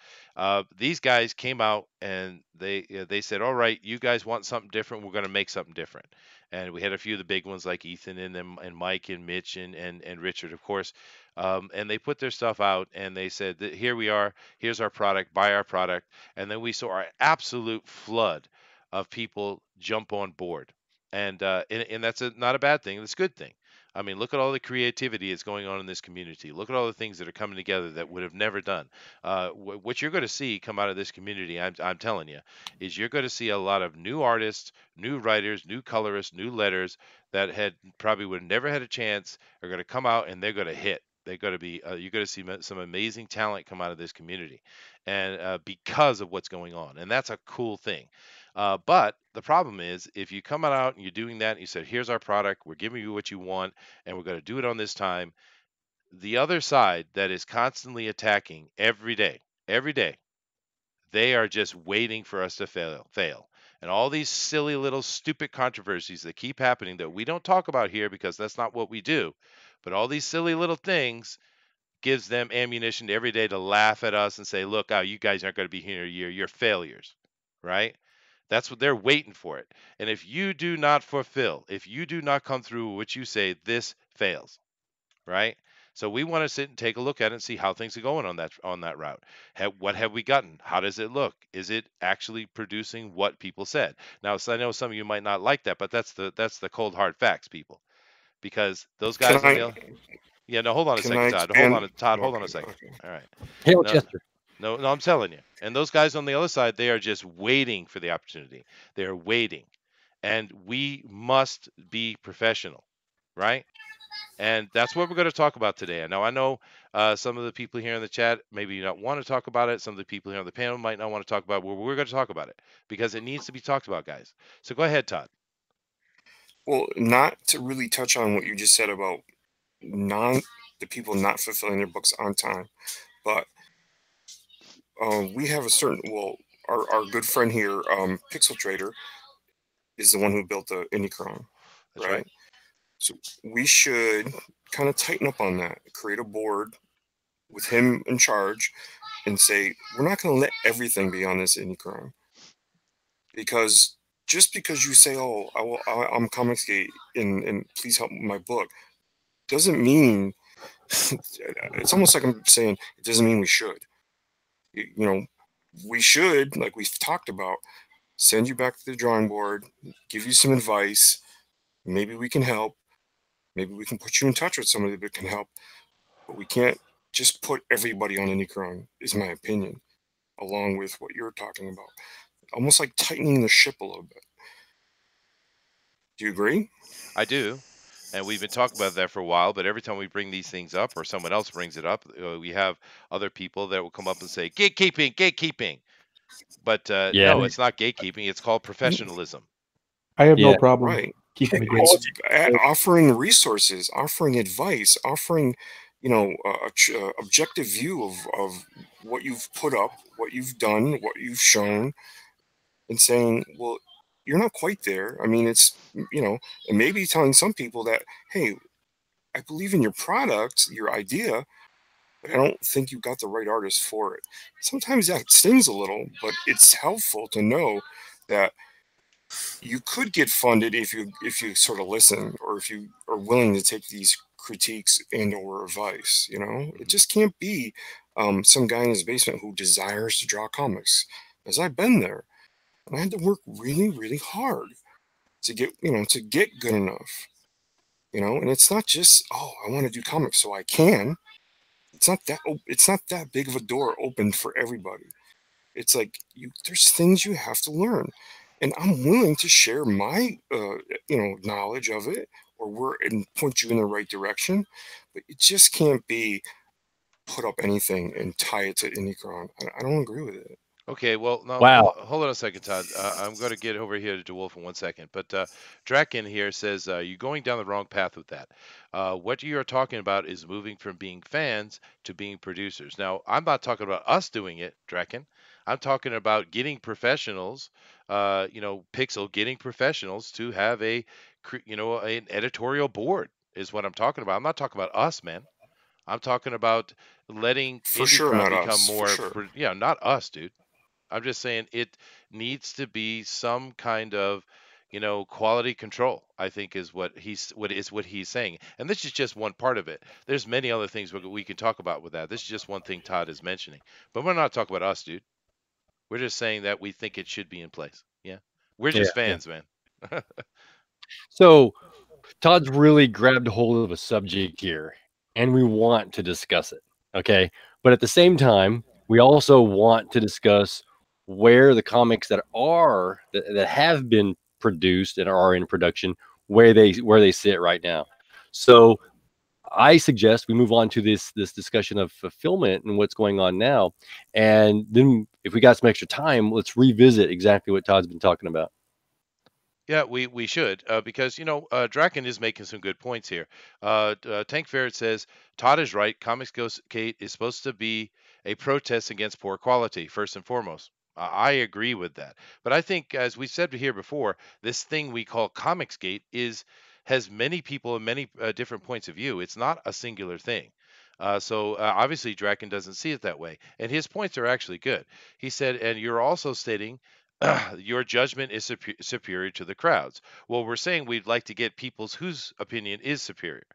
These guys came out and they said, all right, you guys want something different, we're going to make something different. And we had a few of the big ones like Ethan and Mike and Mitch and Richard, of course. And they put their stuff out and they said that here we are, here's our product, buy our product. And then we saw an absolute flood of people jump on board. And that's not a bad thing, it's a good thing. I mean, look at all the creativity that's going on in this community. Look at all the things that are coming together that would have never done. What you're going to see come out of this community, I'm telling you, is you're going to see a lot of new artists, new writers, new colorists, new letters that had probably would have never had a chance are going to come out and they're going to hit. They're going to be, you're going to see some amazing talent come out of this community, and because of what's going on, and that's a cool thing. But the problem is, if you come out and you're doing that, and you said, "Here's our product. We're giving you what you want, and we're going to do it on this time." The other side that is constantly attacking every day, they are just waiting for us to fail. And all these silly little stupid controversies that keep happening that we don't talk about here because that's not what we do. But all these silly little things gives them ammunition every day to laugh at us and say, "Look, you guys aren't going to be here in a year. You're failures." Right? That's what they're waiting for it. And if you do not fulfill, if you do not come through what you say, this fails, right? So we want to sit and take a look at it and see how things are going on that route. What have we gotten? How does it look? Is it actually producing what people said? Now, so I know some of you might not like that, but that's the cold hard facts, people, because those guys Can on the yeah. No, hold on a Can second, I Todd. expand? Hold on, Todd. Hold on a Okay, second. okay. All right. Hail No, Chester. No, no, I'm telling you. And those guys on the other side, they are just waiting for the opportunity. They are waiting. And we must be professional, right? And that's what we're going to talk about today. Now, I know some of the people here in the chat maybe not want to talk about it. Some of the people here on the panel might not want to talk about it. Well, we're going to talk about it because it needs to be talked about, guys. So go ahead, Todd. Well, not to really touch on what you just said about the people not fulfilling their books on time, but we have a certain our good friend here, Pixel Trader, is the one who built the Indicron, That's right? right. So we should kind of tighten up on that, create a board with him in charge, and say we're not going to let everything be on this Indicron, because just because you say, "Oh, I'm Comicsgate and please help my book," doesn't mean it's almost like I'm saying it doesn't mean we should. You know, we should, like we've talked about, send you back to the drawing board, give you some advice. Maybe we can help. Maybe we can put you in touch with somebody that can help. But we can't just put everybody on Indicron, is my opinion, along with what you're talking about. Almost like tightening the ship a little bit. Do you agree? I do. And we've been talking about that for a while, but every time we bring these things up or someone else brings it up, we have other people that will come up and say, gatekeeping, gatekeeping. But Yeah. no, it's not gatekeeping. It's called professionalism. I have no Yeah. problem Right. keeping the It's gates. offering resources, offering advice, offering, objective view of what you've put up, what you've done, what you've shown, and saying, well, you're not quite there. I mean, it's, and maybe telling some people that, hey, I believe in your product, your idea, but I don't think you got the right artist for it. Sometimes that stings a little, but it's helpful to know that you could get funded if you sort of listen, or if you are willing to take these critiques and or advice. It just can't be some guy in his basement who desires to draw comics, as I've been there, and I had to work really, really hard to get good enough. And it's not just, oh, I want to do comics so I can. It's not that big of a door open for everybody. It's like there's things you have to learn, and I'm willing to share my knowledge of it, and point you in the right direction. But it just can't be put up anything and tie it to Indicron. I don't agree with it. Okay, well, now Wow. hold on a second, Todd. I'm going to get over here to DeWolf in 1 second. But Draken here says you're going down the wrong path with that. What you are talking about is moving from being fans to being producers. Now, I'm not talking about us doing it, Draken. I'm talking about getting professionals, Pixel getting professionals to have an editorial board is what I'm talking about. I'm not talking about us, man. I'm talking about letting For sure, IndieCron not become us. For more, sure. yeah, not us, dude. I'm just saying it needs to be some kind of, quality control. I think is what he's saying, and this is just one part of it. There's many other things we can talk about with that. This is just one thing Todd is mentioning, but we're not talking about us, dude. We're just saying that we think it should be in place. Yeah, we're Yeah. just fans, man. So Todd's really grabbed hold of a subject here, and we want to discuss it. Okay. But at the same time, we also want to discuss where the comics that have been produced and are in production, where they sit right now. So I suggest we move on to this discussion of fulfillment and what's going on now. And then if we got some extra time, let's revisit exactly what Todd's been talking about. Yeah, we should because Draken is making some good points here. Tank Ferret says Todd is right. Comics Ghost Kate is supposed to be a protest against poor quality first and foremost. I agree with that, but I think, as we said here before, this thing we call Comicsgate has many people and many different points of view. It's not a singular thing. So obviously Draken doesn't see it that way, and his points are actually good. He said, and you're also stating your judgment is superior to the crowd's. Well, we're saying we'd like to get people's whose opinion is superior,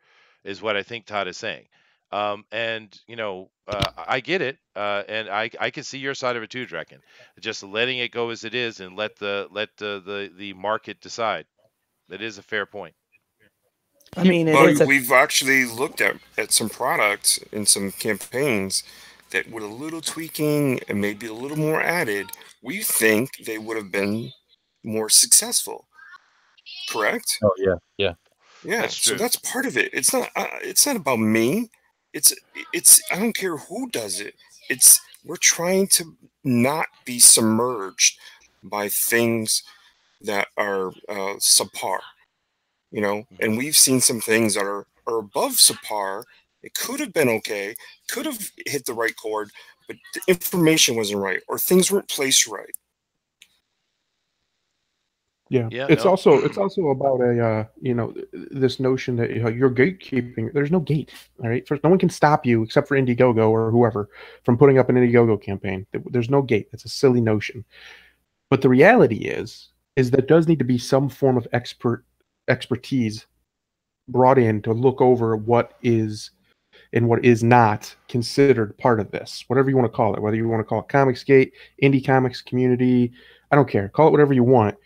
is what I think Todd is saying. And I get it, and I can see your side of it too, Draken. Just letting it go as it is and let the market decide. That is a fair point. I mean, it But is a we've actually looked at some products and some campaigns that with a little tweaking and maybe a little more added, we think they would have been more successful. Correct? Oh yeah, yeah. Yeah. That's So true. that's part of it. It's not. It's not about me. It's. It's. I don't care who does it. It's. We're trying to not be submerged by things that are subpar. You know, and we've seen some things that are above subpar. It could have been okay, could have hit the right chord, but the information wasn't right, or things weren't placed right. Yeah, Yeah, it's no. also about a this notion that you're gatekeeping. There's no gate, all right. First, no one can stop you except for Indiegogo or whoever from putting up an Indiegogo campaign. There's no gate. That's a silly notion. But the reality is there does need to be some form of expertise brought in to look over what is and what is not considered part of this, whatever you want to call it, whether you want to call it Comicsgate, indie comics community, I don't care. Call it whatever you want.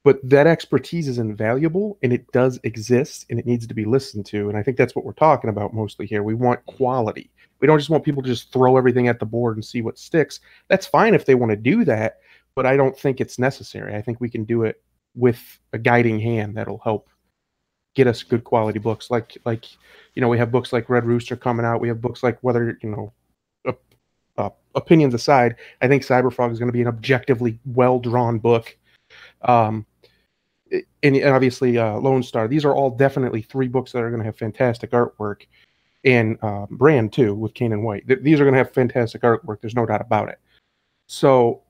But that expertise is invaluable and it does exist and it needs to be listened to. And I think that's what we're talking about mostly here. We want quality. We don't just want people to just throw everything at the board and see what sticks. That's fine if they want to do that, but I don't think it's necessary. I think we can do it with a guiding hand that'll help get us good quality books. Like we have books like Red Rooster coming out. We have books like opinions aside, I think Cyberfrog is going to be an objectively well-drawn book. And obviously Lone Star. These are all definitely 3 books that are going to have fantastic artwork, and Brand too with Kane and White. These are going to have fantastic artwork. There's no doubt about it. So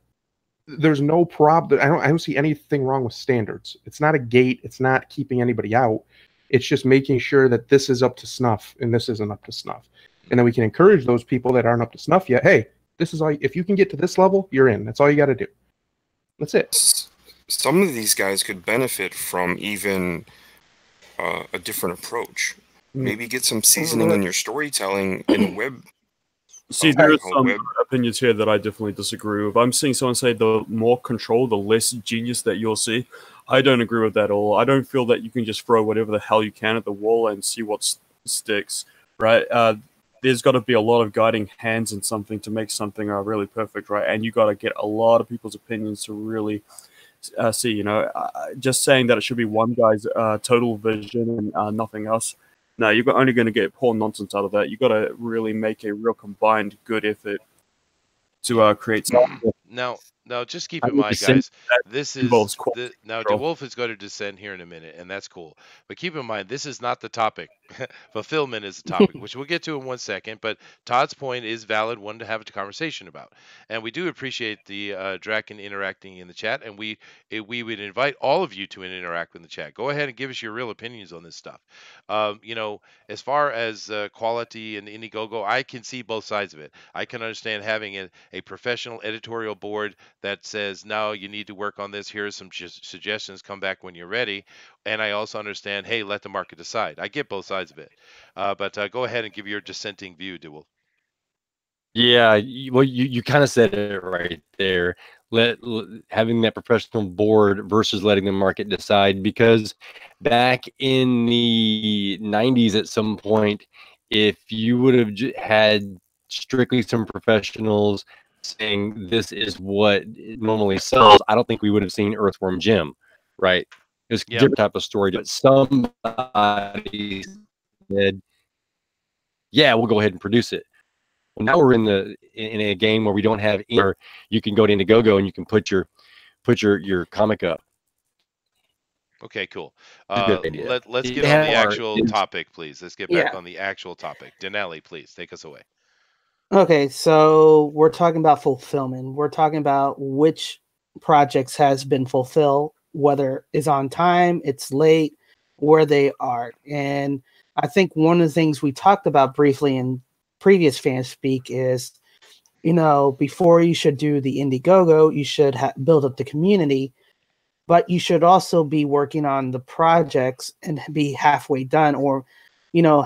there's no problem. I don't see anything wrong with standards. It's not a gate. It's not keeping anybody out. It's just making sure that this is up to snuff and this isn't up to snuff. And then we can encourage those people that aren't up to snuff yet. Hey, this is all. If you can get to this level, you're in. That's all you got to do. That's it. Some of these guys could benefit from even a different approach. Maybe get some seasoning in your storytelling in a web. See, there are some opinions here that I definitely disagree with. I'm seeing someone say the more control, the less genius that you'll see. I don't agree with that at all. I don't feel that you can just throw whatever the hell you can at the wall and see what sticks, right? There's got to be a lot of guiding hands in something to make something really perfect, right? And you got to get a lot of people's opinions to really see, just saying that it should be one guy's total vision and nothing else. No, you're only going to get poor nonsense out of that. You got to really make a real combined good effort to create something. Now, just keep in mind, guys, this is now DeWolf is going to descend here in a minute, and that's cool. But keep in mind, this is not the topic. Fulfillment is the topic, which we'll get to in 1 second. But Todd's point is valid, one to have a conversation about, and we do appreciate the Draken interacting in the chat, and we would invite all of you to interact in the chat. Go ahead and give us your real opinions on this stuff. As far as quality and Indiegogo, I can see both sides of it. I can understand having a professional editorial board that says, no, you need to work on this. Here are some suggestions. Come back when you're ready. And I also understand, hey, let the market decide. I get both sides of it. But go ahead and give your dissenting view, DeWolf. Yeah, you kind of said it right there. Having that professional board versus letting the market decide, because back in the 90s at some point, if you would have had strictly some professionals saying this is what it normally sells, I don't think we would have seen Earthworm Jim, right? It was a different type of story, but somebody said, yeah, we'll go ahead and produce it. Well, now we're in a game where we don't have, where you can go to Indiegogo and you can put your comic up. Okay, cool. Let's get on the actual topic, please. Let's get back on the actual topic. Denali, please take us away. Okay, so we're talking about fulfillment. We're talking about which projects has been fulfilled, whether it's on time, it's late, where they are. And I think one of the things we talked about briefly in previous FanSpeak is, before you should do the Indiegogo, you should build up the community, but you should also be working on the projects and be halfway done, or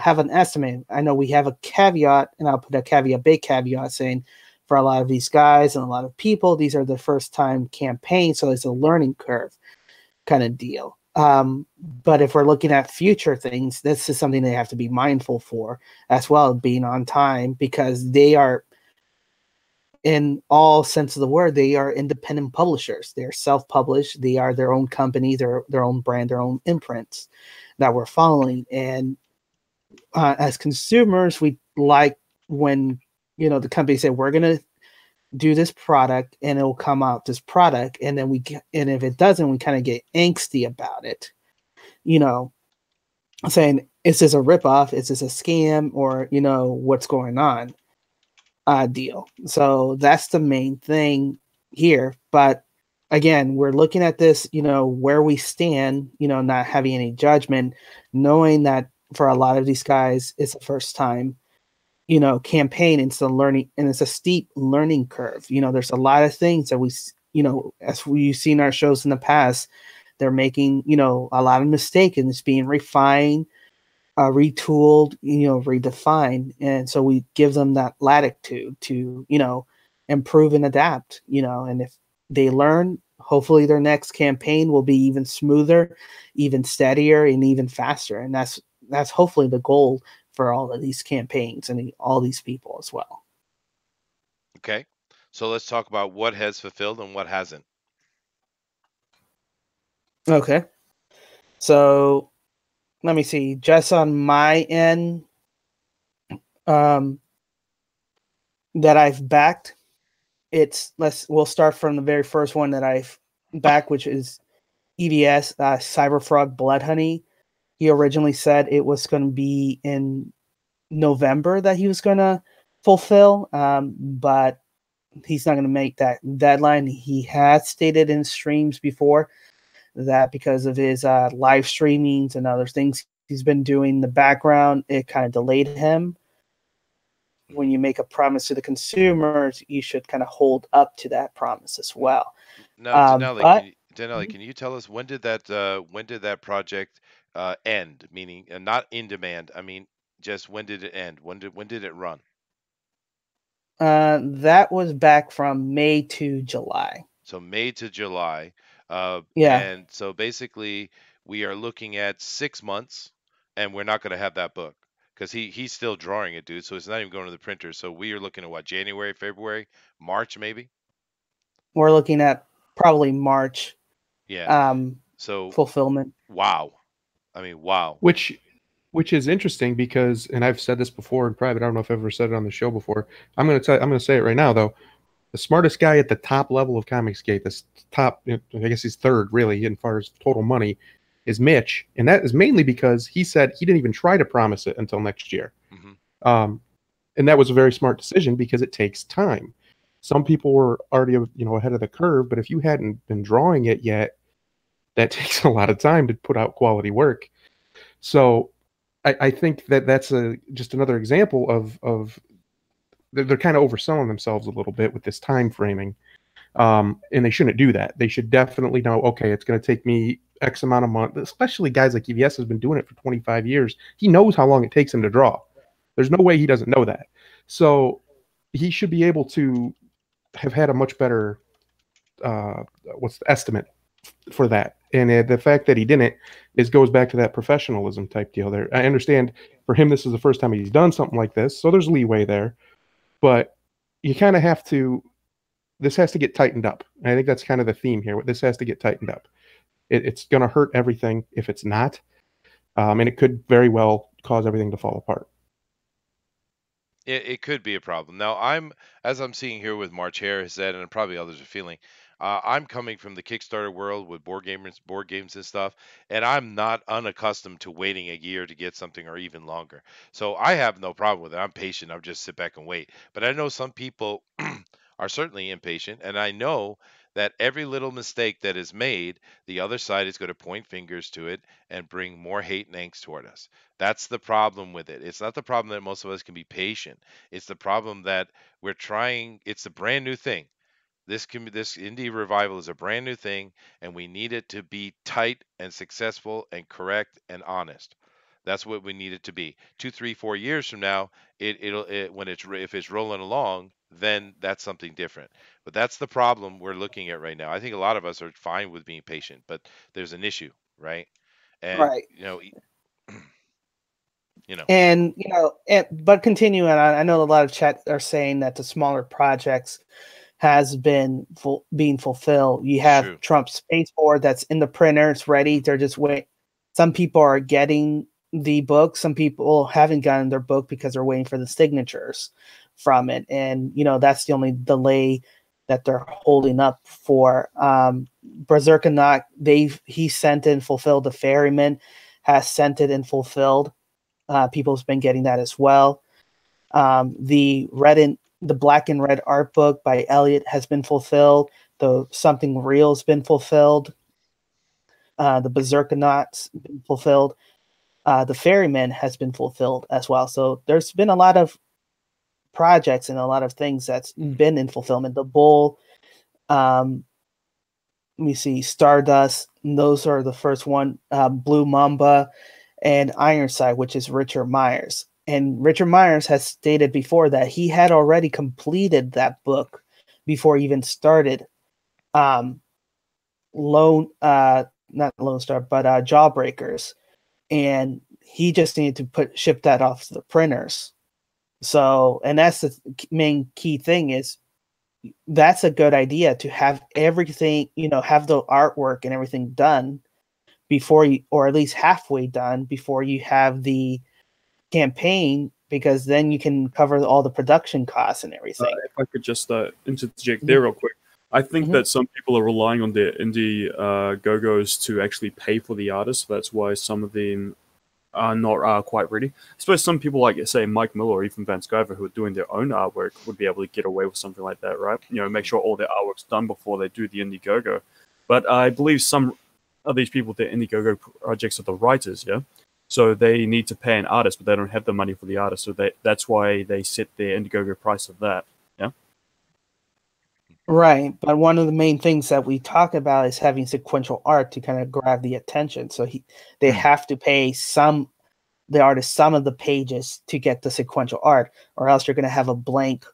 have an estimate. I know we have a caveat, and I'll put a big caveat saying for a lot of these guys and a lot of people, these are the first time campaigns, so it's a learning curve kind of deal. But if we're looking at future things, this is something they have to be mindful for as well, being on time, because they are in all sense of the word, they are independent publishers. They're self-published. They are their own company, their own brand, their own imprints that we're following. And as consumers, we like when the company say we're going to do this product and it'll come out this product, and then and if it doesn't, we kind of get angsty about it. Saying, is this a ripoff? Is this a scam? Or what's going on? Deal. So that's the main thing here. But again, we're looking at this, where we stand, not having any judgment, knowing that for a lot of these guys, it's the first time, campaign. It's learning, and it's a steep learning curve. There's a lot of things that as we've seen our shows in the past, they're making, a lot of mistakes, and it's being refined, retooled, redefined. And so we give them that latitude to, improve and adapt, and if they learn, hopefully their next campaign will be even smoother, even steadier, and even faster. And that's hopefully the goal for all of these campaigns and all these people as well. Okay. So let's talk about what has fulfilled and what hasn't. Okay. So let me see. Just on my end, that I've backed, we'll start from the very first one that I've backed, which is EVS, Cyberfrog Blood Honey. He originally said it was going to be in November that he was going to fulfill, but he's not going to make that deadline. He has stated in streams before that because of his live streamings and other things he's been doing in the background, it kind of delayed him. When you make a promise to the consumers, you should kind of hold up to that promise as well. Now, Denali, can you tell us when did that project end? Meaning, not in demand. I mean, just when did it end? When did it run? That was back from May to July. So May to July. Yeah. And so basically, we are looking at 6 months, and we're not going to have that book because he's still drawing it, dude. So it's not even going to the printer. So we are looking at what, January, February, March, maybe? We're looking at probably March. Yeah. So fulfillment. Wow. I mean, wow. Which is interesting because, and I've said this before in private. I don't know if I've ever said it on the show before. I'm going to say it right now, though. The smartest guy at the top level of Comicsgate, this top, I guess he's third really as far as total money, is Mitch, and that is mainly because he said he didn't even try to promise it until next year. Mm-hmm. And that was a very smart decision because it takes time. Some people were already, ahead of the curve, but if you hadn't been drawing it yet, that takes a lot of time to put out quality work. So I think that's just another example of they're kind of overselling themselves a little bit with this time framing. And they shouldn't do that. They should definitely know, okay, it's going to take me X amount of months, especially guys like EVS has been doing it for 25 years. He knows how long it takes him to draw. There's no way he doesn't know that. So he should be able to have had a much better what's the estimate for that. And the fact that he didn't goes back to that professionalism type deal there. I understand for him this is the first time he's done something like this, so there's leeway there. But you kind of have to, this has to get tightened up. And I think that's kind of the theme here. This has to get tightened up. It's going to hurt everything if it's not. And it could very well cause everything to fall apart. It could be a problem. Now, as I'm seeing here with March Hare has said, and probably others are feeling, I'm coming from the Kickstarter world with board games and stuff, and I'm not unaccustomed to waiting a year to get something or even longer. So I have no problem with it. I'm patient. I'll just sit back and wait. But I know some people are certainly impatient, and I know that every little mistake that is made, the other side is going to point fingers to it and bring more hate and angst toward us. That's the problem with it. It's not the problem that most of us can be patient. It's the problem that we're trying. It's a brand new thing. This indie revival is a brand new thing, and we need it to be tight and successful and correct and honest. That's what we need it to be. 2, 3, 4 years from now, if it's rolling along, then that's something different. But that's the problem we're looking at right now. I think a lot of us are fine with being patient, but there's an issue, right? And Right. You know. And but continuing on, I know a lot of chat are saying that the smaller projects has been being fulfilled. You have True. Trump's spaceport that's in the printer, it's ready. They're just wait. Some people are getting the book. Some people haven't gotten their book because they're waiting for the signatures from it, and that's the only delay that they're holding up for. Berserkanaut, he sent and fulfilled. The Ferryman has sent it and fulfilled. People's been getting that as well. The black and red art book by Elliot has been fulfilled. The Something Real has been fulfilled. The Berserkanaut's been fulfilled. The Ferryman has been fulfilled as well. So there's been a lot of projects and a lot of things that's been in fulfillment. The Bull, let me see, Stardust, those are the first one. Blue Mamba, and Ironside, which is Richard Myers. And Richard Myers has stated before that he had already completed that book before he even started not Lone Star, but Jawbreakers. And he just needed to ship that off to the printers. So, and that's the main key thing is that's a good idea to have everything, have the artwork and everything done before you, or at least halfway done before you have the campaign, because then you can cover all the production costs and everything. If I could just interject there real quick. I think that some people are relying on their indie go-go's to actually pay for the artists. That's why some of them are not quite ready. I suppose some people like, say, Mike Miller or even Van Sciver, who are doing their own artwork, would be able to get away with something like that, right? Make sure all their artwork's done before they do the Indiegogo. But I believe some of these people, their Indiegogo projects are the writers, yeah? So they need to pay an artist, but they don't have the money for the artist. So that's why they set their Indiegogo price of that, yeah? Right, but one of the main things that we talk about is having sequential art to kind of grab the attention. So they have to pay the artist some of the pages to get the sequential art, or else you're going to have a blank,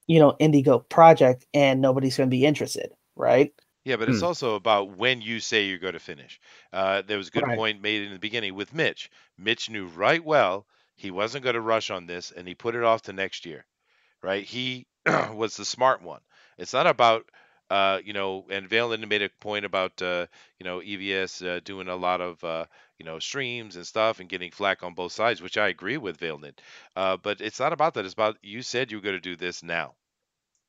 Indigo project and nobody's going to be interested, right? Yeah, but it's also about when you say you're going to finish. There was a good point made in the beginning with Mitch. Mitch knew right well he wasn't going to rush on this, and he put it off to next year, right? He was the smart one. It's not about, and Valen made a point about, EVS doing a lot of, streams and stuff and getting flack on both sides, which I agree with Valen. But it's not about that. It's about you said you were going to do this now.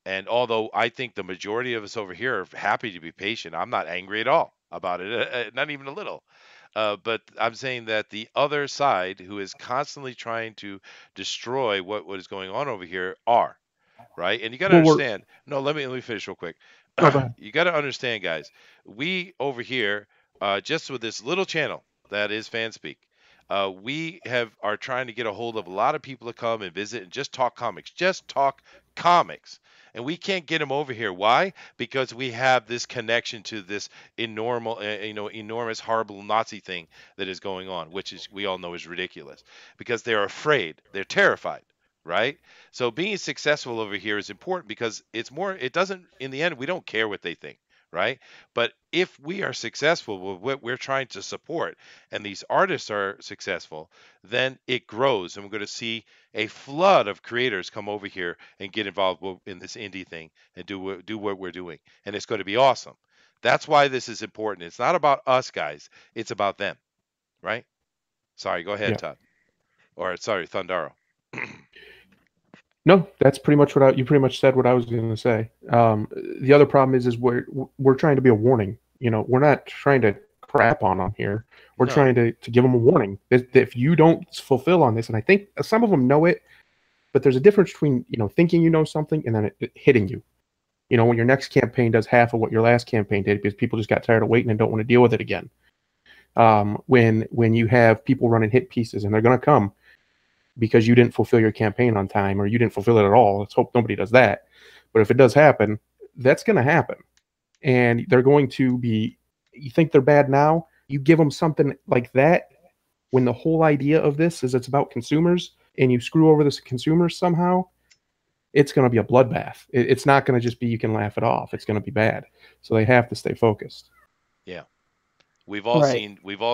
And although I think the majority of us over here are happy to be patient, I'm not angry at all about it, not even a little. But I'm saying that the other side, who is constantly trying to destroy what is going on over here, are right. And you got to understand. No, let me finish real quick. No, go ahead. You got to understand, guys. We over here, just with this little channel that is FanSpeak, we are trying to get a hold of a lot of people to come and visit and just talk comics. Just talk comics. And we can't get them over here. Why? Because we have this connection to this enormous, horrible Nazi thing that is going on, which is we all know is ridiculous. Because they're afraid, they're terrified, right? So being successful over here is important because it doesn't, in the end, we don't care what they think, right? But if we are successful with what we're trying to support and these artists are successful, then it grows and we're going to see a flood of creators come over here and get involved in this indie thing and do what we're doing. And it's going to be awesome. That's why this is important. It's not about us guys. It's about them, right? Sorry, go ahead, Todd. Or sorry, Thundaro. No, that's pretty much you pretty much said what I was going to say. The other problem is we're trying to be a warning. We're not trying to crap on them here. We're trying to give them a warning that if you don't fulfill on this, and I think some of them know it, but there's a difference between thinking you know something and then it hitting you. When your next campaign does half of what your last campaign did because people just got tired of waiting and don't want to deal with it again. When you have people running hit pieces and they're going to come because you didn't fulfill your campaign on time or you didn't fulfill it at all. Let's hope nobody does that. But if it does happen, that's going to happen. And they're going to be, you think they're bad now, you give them something like that when the whole idea of this is it's about consumers and you screw over the consumers somehow, it's going to be a bloodbath. It's not going to just be you can laugh it off. It's going to be bad. So they have to stay focused. Yeah. We've all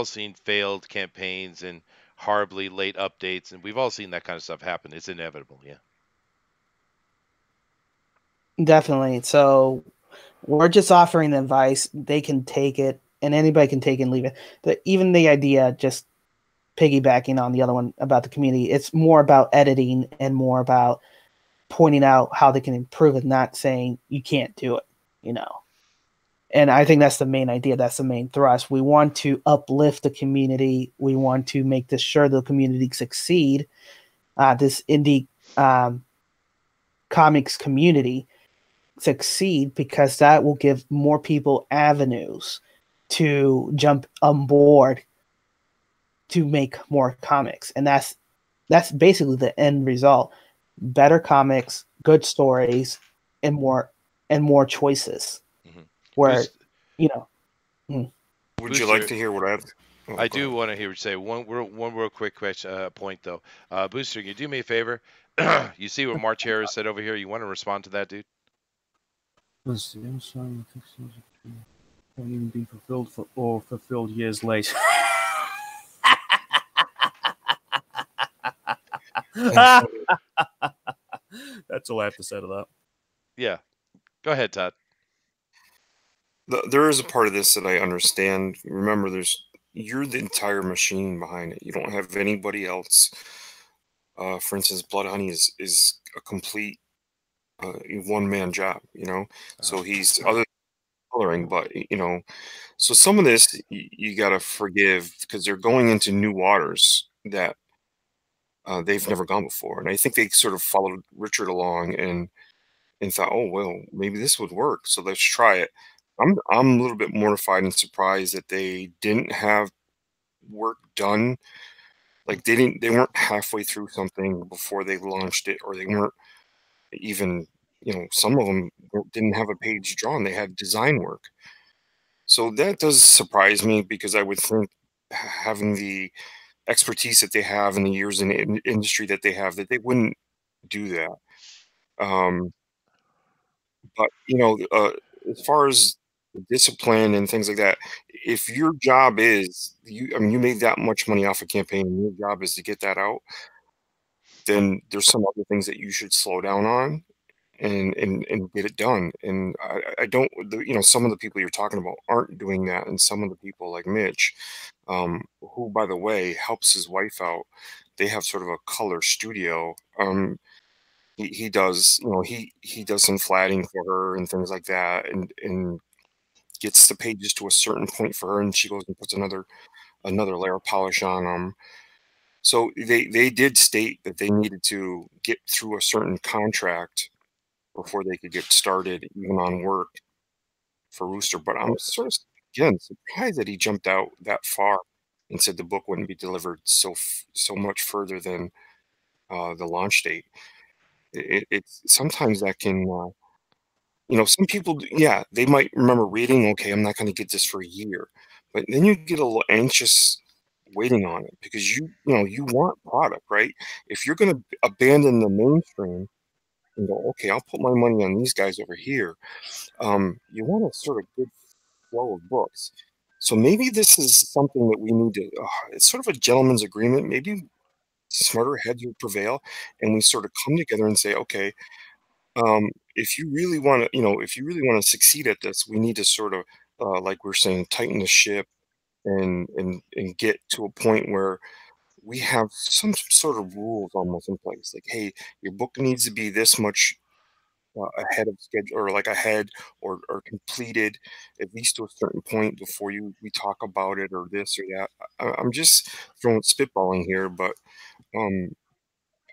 seen failed campaigns and horribly late updates, and we've all seen that kind of stuff happen. It's inevitable. Yeah. Definitely. So we're just offering advice. They can take it, and anybody can take it and leave it. Even the idea, just piggybacking on the other one about the community, it's more about editing and more about pointing out how they can improve it, not saying you can't do it, you know. And I think that's the main idea. That's the main thrust. We want to uplift the community. We want to make this sure the community succeed. This indie comics community succeed because that will give more people avenues to jump on board to make more comics, and that's basically the end result: better comics, good stories, and more choices. Mm-hmm. Where Boost, you know, Would you like Booster, to hear what I've? Oh, I go do ahead. want to hear you say one real quick question, point though. Booster, can you do me a favor? You see what March Harris said over here? You want to respond to that, dude? Let's see. I'm sorry, haven't even been fulfilled years late. That's all I have to say to that. Yeah. Go ahead, Todd. There is a part of this that I understand. Remember, you're the entire machine behind it. You don't have anybody else. For instance, Blood Honey is a complete one man job. So he's other than coloring, but so some of this you got to forgive because they're going into new waters that they've never gone before, and I think they sort of followed Richard along and thought, oh well, maybe this would work, so let's try it. I'm a little bit mortified and surprised that they didn't have work done. Like they weren't halfway through something before they launched it, or they weren't even, some of them didn't have a page drawn. They had design work. So that does surprise me because I would think having the expertise that they have and the years in the industry that they have, that they wouldn't do that. Um, but as far as discipline and things like that, if your job is I mean, you made that much money off a campaign, and your job is to get that out, then there's some other things that you should slow down on and get it done. And I don't, some of the people you're talking about aren't doing that, and some of the people like Mitch, who by the way helps his wife out. They have sort of a color studio. He does, he does some flatting for her and things like that, and gets the pages to a certain point for her, and she goes and puts another layer of polish on them. So they did state that they needed to get through a certain contract before they could get started even on work for Rooster. But I'm sort of, again, surprised that he jumped out that far and said the book wouldn't be delivered so much further than the launch date. It's sometimes that can, some people, yeah, they might remember reading, okay, I'm not going to get this for a year, but then you get a little anxious waiting on it because you want product, right? If you're going to abandon the mainstream and go, okay, I'll put my money on these guys over here, you want a sort of good flow of books. So maybe this is something that we need to, it's sort of a gentleman's agreement. Maybe smarter heads will prevail, and we sort of come together and say, okay, if you really want to, if you really want to succeed at this, we need to sort of, like we're saying, tighten the ship and get to a point where we have some sort of rules almost in place. Like, hey, your book needs to be this much ahead of schedule, or like ahead or completed at least to a certain point before we talk about it, or this or that. I'm just throwing spitballing here, but um,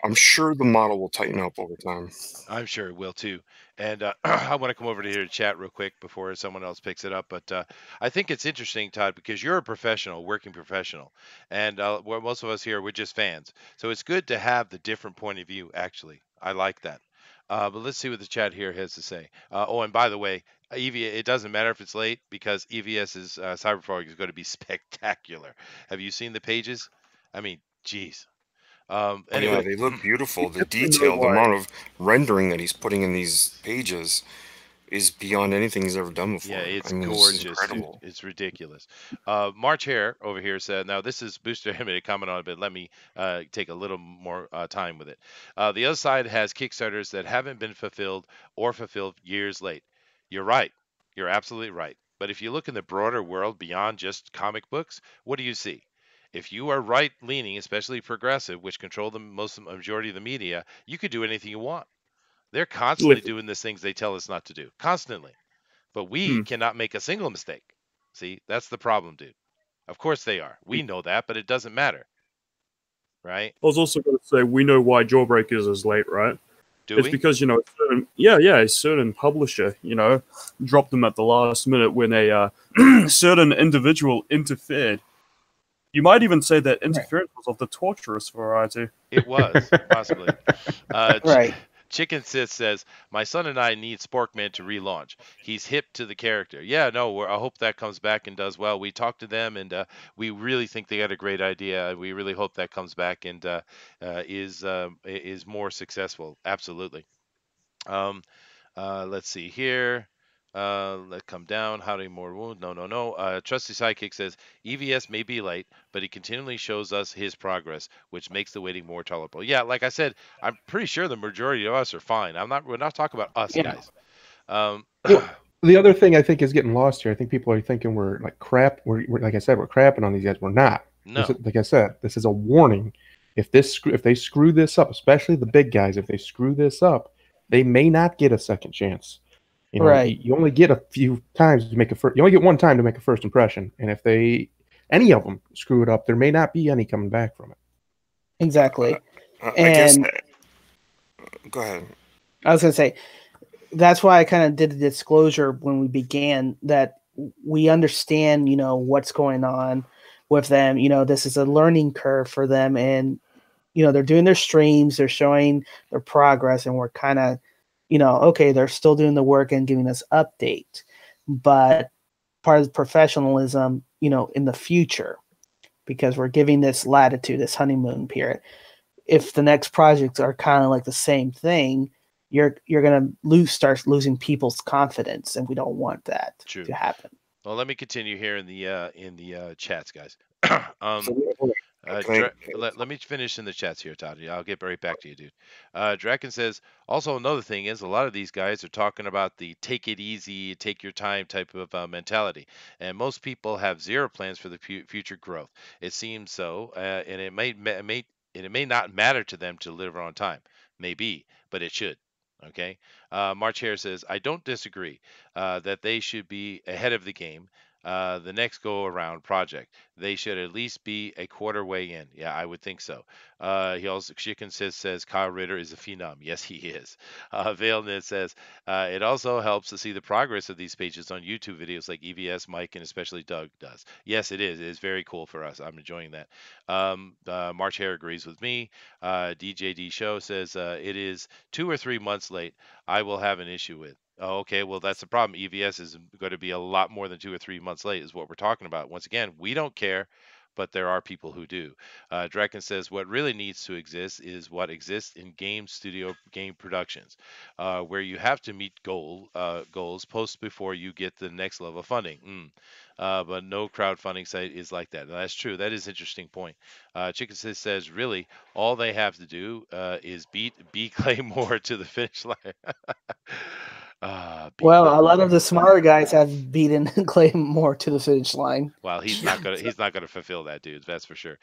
I'm sure the model will tighten up over time. I'm sure it will too. And I want to come over to here to chat real quick before someone else picks it up. But I think it's interesting, Todd, because you're a professional, working professional, and most of us here we're just fans. So it's good to have the different point of view. Actually, I like that. But let's see what the chat here has to say. Oh, and by the way, it doesn't matter if it's late because EVS's Cyberfrog is going to be spectacular. Have you seen the pages? I mean, geez. Oh yeah, Anyway, they look beautiful. The Definitely know detail, the why. amount of rendering that he's putting in these pages is beyond anything he's ever done before. Yeah, it's I mean, this is gorgeous, dude. incredible. It's ridiculous. March Hare over here said, now this is Booster Him to comment on it, but let me take a little more time with it. The other side has Kickstarters that haven't been fulfilled or fulfilled years late. You're right. You're absolutely right. But if you look in the broader world beyond just comic books, what do you see? If you are right leaning, especially progressive, which control the majority of the media, you could do anything you want. They're constantly doing the things they tell us not to do. Constantly. But we cannot make a single mistake. See, that's the problem, dude. Of course they are. We know that, but it doesn't matter. Right? I was also going to say, we know why Jawbreakers is late, right? Do It's we? because, a certain publisher, dropped them at the last minute when a certain individual interfered. You might even say that interference was of the torturous variety. It was, possibly. Right. Chicken Sith says, my son and I need Sporkman to relaunch. He's hip to the character. Yeah, no, I hope that comes back and does well. We talked to them, and we really think they got a great idea. We really hope that comes back and is more successful. Absolutely. Let's see here. Let's come down. How do more wound? No. Trusty Sidekick says EVS may be late, but he continually shows us his progress, which makes the waiting more tolerable. Yeah, like I said, I'm pretty sure the majority of us are fine. We're not talking about us, guys. The other thing I think is getting lost here. I think people are thinking we're like crap. We're like I said, we're crapping on these guys. We're not. No. Like I said, this is a warning. If they screw this up, especially the big guys, if they screw this up, they may not get a second chance. Right. You only get a few times to make you only get one time to make a first impression, and if any of them screw it up, there may not be any coming back from it. Exactly. I guess. Go ahead. I was going to say, that's why I kind of did the disclosure when we began that we understand, what's going on with them. This is a learning curve for them, and they're doing their streams, they're showing their progress, and we're kind of, okay, they're still doing the work and giving us update, but part of the professionalism, in the future, because we're giving this latitude, this honeymoon period. If the next projects are kind of like the same thing, you're going to start losing people's confidence, and we don't want that to happen. Well, let me continue here in the chats, guys. Let me finish in the chats here, Todd. I'll get right back to you, dude. Draken says, also another thing is a lot of these guys are talking about the take it easy, take your time type of mentality. And most people have zero plans for the future growth. It seems so, and it may not matter to them to deliver on time. Maybe, but it should. Okay. March Hare says, I don't disagree that they should be ahead of the game. The next go around project, they should at least be a quarter way in. Yeah, I would think so. He also, Chicken says Kyle Ritter is a phenom. Yes, he is. Vailnit says it also helps to see the progress of these pages on YouTube videos like EVS, Mike, and especially Doug does. Yes, it is. It is very cool for us. I'm enjoying that. March Hare agrees with me. DJD Show says it is 2 or 3 months late. I will have an issue with. Oh, okay. Well, that's the problem. EVS is going to be a lot more than 2 or 3 months late is what we're talking about. Once again, we don't care, but there are people who do. Draken says what really needs to exist is what exists in game productions, where you have to meet goals post before you get the next level of funding. But no crowdfunding site is like that. Now, that's true. That is an interesting point. Chicken says really all they have to do is beat B Claymore to the finish line. Well, a lot of the smarter guys have beaten Claymore to the finish line. Well, he's not gonna fulfill that, dude. That's for sure.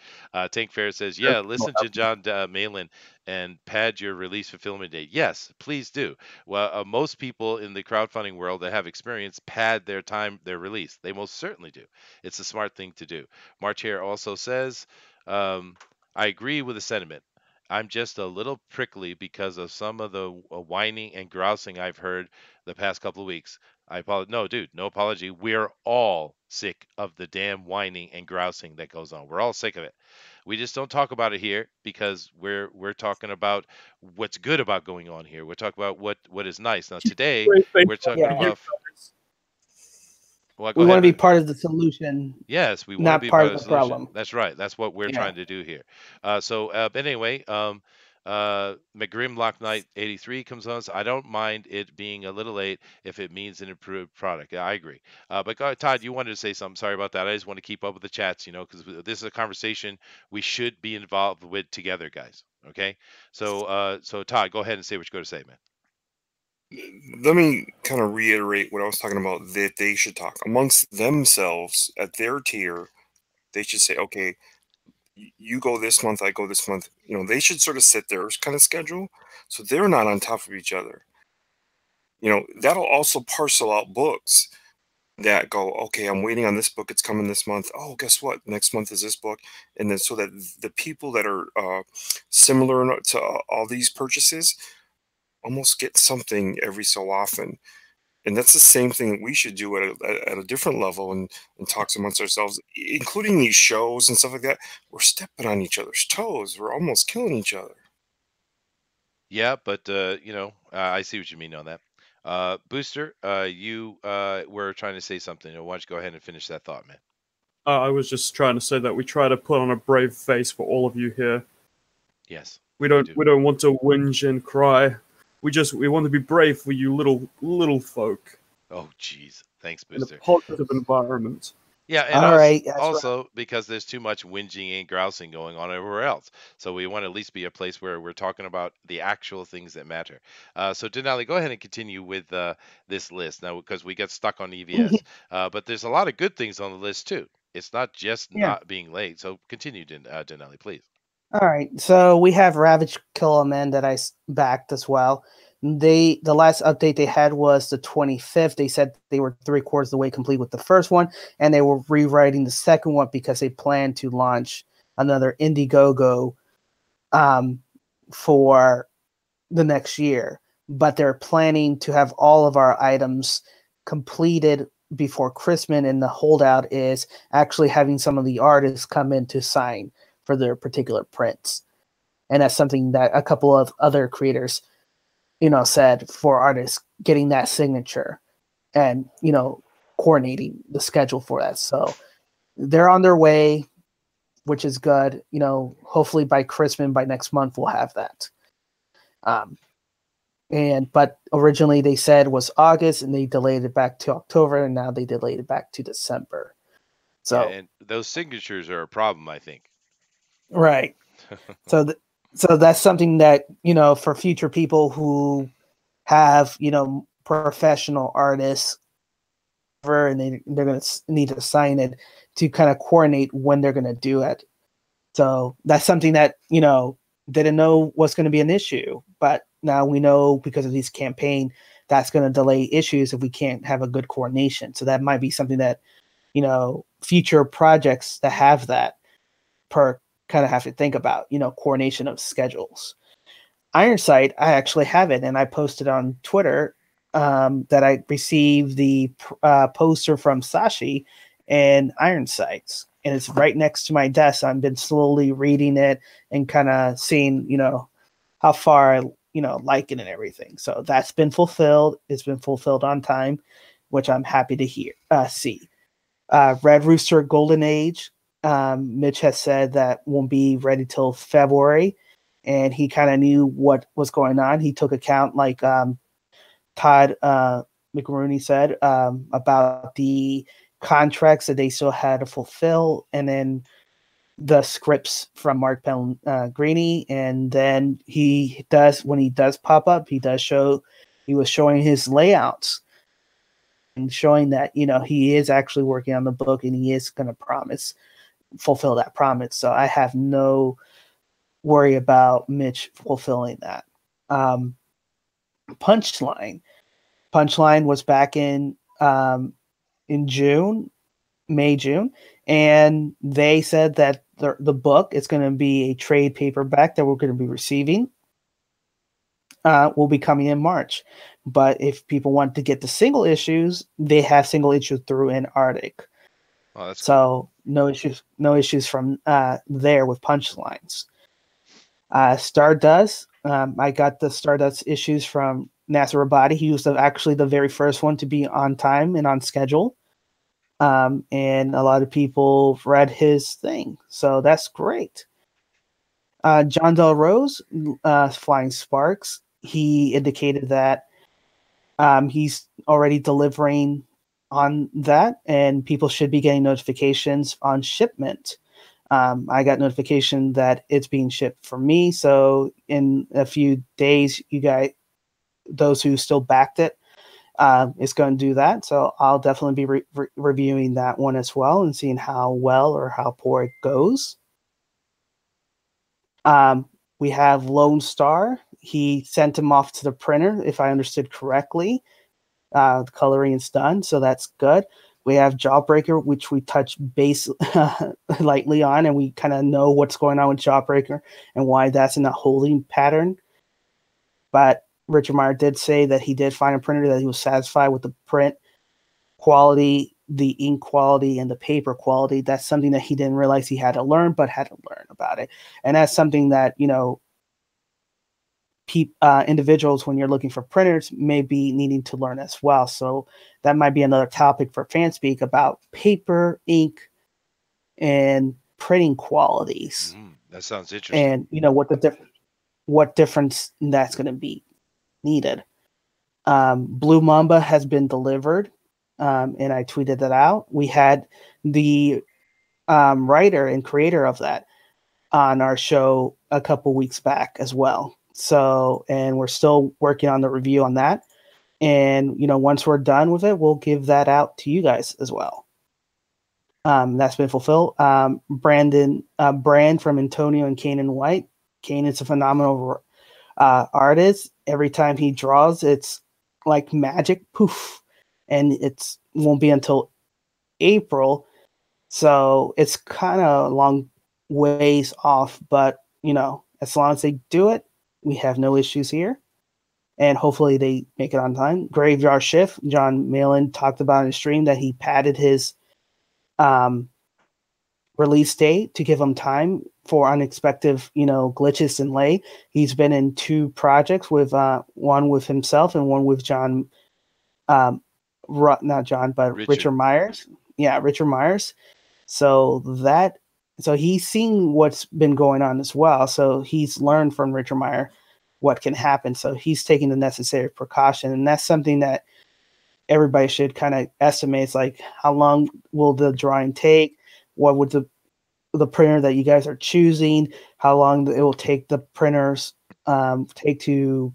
Tank Fair says, yeah, listen to John Malin and pad your release fulfillment date. Yes, please do. Well, most people in the crowdfunding world that have experience pad their release. They most certainly do. It's a smart thing to do. March Hare also says, I agree with the sentiment. I'm just a little prickly because of some of the whining and grousing I've heard the past couple of weeks. I apologize. No, dude, no apology. We're all sick of the damn whining and grousing that goes on. We're all sick of it. We just don't talk about it here because we're talking about what's good about going on here. We're talking about what is nice. Now today we're talking about. Well, we want to be part of the solution. Yes, we want to be part of the problem. That's right. That's what we're trying to do here. But anyway, McGrimlock Knight 83 comes on. So I don't mind it being a little late if it means an improved product. Yeah, I agree. But Todd, you wanted to say something. Sorry about that. I just want to keep up with the chats, because this is a conversation we should be involved with together, guys. Okay. So Todd, go ahead and say what you're going to say, man. Let me kind of reiterate what I was talking about, that they should talk amongst themselves at their tier. They should say, okay, you go this month, I go this month. They should sort of set their kind of schedule so they're not on top of each other. That'll also parcel out books that go, okay, I'm waiting on this book, it's coming this month. Oh, guess what? Next month is this book. And then so that the people that are similar to all these purchases almost get something every so often. And that's the same thing that we should do at a different level and talks amongst ourselves, including these shows and stuff like that. We're stepping on each other's toes. We're almost killing each other. Yeah, but I see what you mean on that. Booster, you were trying to say something. Why don't you go ahead and finish that thought, man? I was just trying to say that we try to put on a brave face for all of you here. Yes. We don't want to whinge and cry. We want to be brave for you little folk Oh, jeez. Thanks, in a Booster. positive environment. Yeah, and All right. also because there's too much whinging and grousing going on everywhere else. So we want to at least be a place where we're talking about the actual things that matter. So Denali, go ahead and continue with this list now because we get stuck on EVS. But there's a lot of good things on the list too. It's not just Yeah. not being late. So continue, Denali, please. All right, so we have Ravage Killaman that I backed as well. The last update they had was the 25th. They said they were 3/4 of the way complete with the first one, and they were rewriting the second one because they plan to launch another Indiegogo for the next year. But they're planning to have all of our items completed before Christmas, and the holdout is actually having some of the artists come in to sign for their particular prints. And that's something that a couple of other creators, said for artists getting that signature and, coordinating the schedule for that. So they're on their way, which is good. Hopefully by Christmas, by next month, we'll have that. But originally they said was August and they delayed it back to October, and now they delayed it back to December. So, Yeah, and those signatures are a problem, I think. right. So that's something that, for future people who have, professional artists and they're going to need to sign it to kind of coordinate when they're going to do it. So that's something that, didn't know was going to be an issue, but now we know because of this campaign that's going to delay issues if we can't have a good coordination. So that might be something that, future projects that have that per kind of have to think about, coordination of schedules. Ironside, I actually have it, and I posted on Twitter that I received the poster from Sashi and Ironsides, and it's right next to my desk. I've been slowly reading it and kind of seeing, how far I, like it and everything. So that's been fulfilled. It's been fulfilled on time, which I'm happy to see. Red Rooster Golden Age, Mitch has said that won't be ready till February, and he kind of knew what was going on. He took account, like Todd McRooney said, about the contracts that they still had to fulfill, and then the scripts from Mark Pellegrini. And then when he does pop up, he was showing his layouts and showing that, he is actually working on the book and he is going to fulfill that promise. So I have no worry about Mitch fulfilling that. Punchline was back in June, June, and they said that the book is going to be a trade paperback that we're going to be receiving. Will be coming in March. But if people want to get the single issues, they have single issues through Antarctic. Oh, that's so cool. No issues from there with Punchlines. Stardust, I got the Stardust issues from Nasser Rabadi. He was actually the very first one to be on time and on schedule. And a lot of people read his thing. So that's great. John Del Rose, Flying Sparks, he indicated that he's already delivering on that, and people should be getting notifications on shipment. I got notification that it's being shipped for me, so in a few days, you guys, those who still backed it, is going to do that. So I'll definitely be reviewing that one as well and seeing how well or how poor it goes. We have Lone Star. He sent him off to the printer, if I understood correctly. The coloring is done, so that's good. We have Jawbreaker, which we touched base lightly on, and we kind of know what's going on with Jawbreaker and why that's in a holding pattern. But Richard Meyer did say that he did find a printer that he was satisfied with the print quality, the ink quality, and the paper quality. That's something that he didn't realize he had to learn, but had to learn about it. And that's something that, individuals, when you're looking for printers, may be needing to learn as well. So that might be another topic for FanSpeak about paper, ink, and printing qualities. That sounds interesting. And what difference that's going to be needed. Blue Mamba has been delivered, and I tweeted that out. We had the writer and creator of that on our show a couple weeks back as well. So, and we're still working on the review on that. And, once we're done with it, we'll give that out to you guys as well. That's been fulfilled. Brand from Antonio and Kanan White. Kane is a phenomenal artist. Every time he draws, it's like magic, poof. And it won't be until April. So it's kind of a long ways off. But, as long as they do it, we have no issues here. And hopefully they make it on time. Graveyard Shift, John Malin talked about in his stream that he padded his release date to give him time for unexpected, glitches and lay. He's been in 2 projects with one with himself and one with John, not John, but Richard Myers. Yeah, Richard Myers. So he's seen what's been going on as well. So he's learned from Richard Meyer what can happen. So he's taking the necessary precaution. And that's something that everybody should kind of estimate. It's like, how long will the drawing take? What would the printer that you guys are choosing, how long it will take the printers take to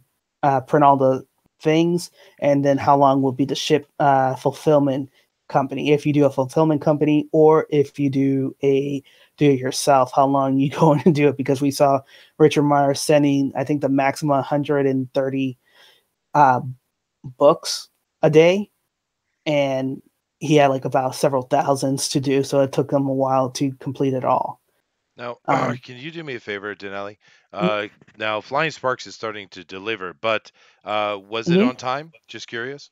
print all the things, and then how long will be the ship fulfillment company, if you do a fulfillment company, or if you do it yourself, how long you going to do it, because we saw Richard Meyer sending, I think, the maximum 130 books a day, and he had like about several thousands to do, so it took him a while to complete it all. Now, can you do me a favor, Denali? Now, Flying Sparks is starting to deliver, but was it on time? Just curious.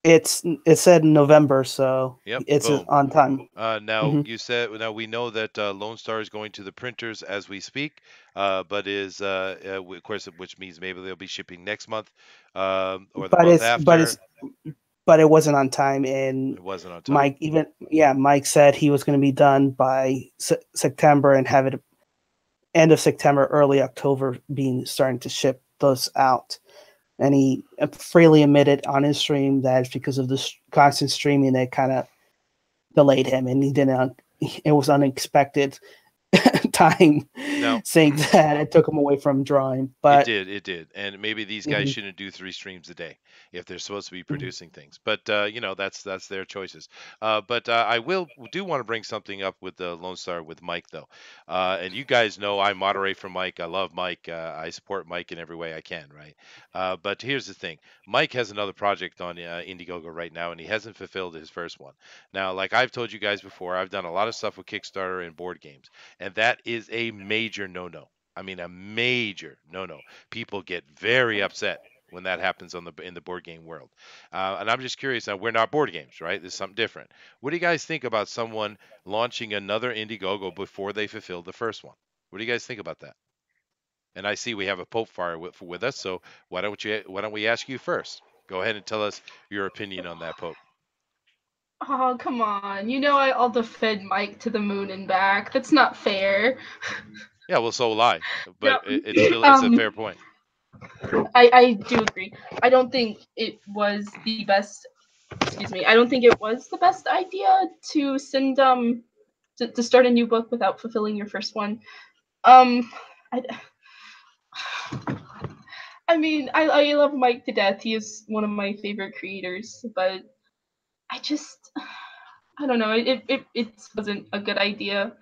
It said November, so it's boom. on time. Now you said, now we know that Lone Star is going to the printers as we speak, but is of course, which means maybe they'll be shipping next month or the month after. But it wasn't on time, and it wasn't on time. Mike said he was going to be done by September and have it end of September, early October, starting to ship those out. And he freely admitted on his stream that it's because of the constant streaming that kind of delayed him, and it was unexpected time saying that it took him away from drawing. But it did. And maybe these guys shouldn't do 3 streams a day if they're supposed to be producing things. But that's their choices. But I do want to bring something up with the Lone Star with Mike, though. And you guys know I moderate for Mike. I love Mike. I support Mike in every way I can, right? But here's the thing. Mike has another project on Indiegogo right now, and he hasn't fulfilled his first one. Now, like I've told you guys before, I've done a lot of stuff with Kickstarter and board games, and that is a major no-no. I mean, a major no-no. People get very upset when that happens in the board game world. And I'm just curious. Now, we're not board games, right? There's something different. What do you guys think about someone launching another Indiegogo before they fulfill the first one? What do you guys think about that? And I see we have a Pope Fire with us, so why don't we ask you first? Go ahead and tell us your opinion on that, Pope. Oh, come on. I'll defend Mike to the moon and back. That's not fair. Yeah, well, so will I, No, but it's a fair point. I do agree. I don't think it was the best. Excuse me. I don't think it was the best idea to send to start a new book without fulfilling your first one. I, I mean, I love Mike to death. He is one of my favorite creators, but I just I don't know. It wasn't a good idea.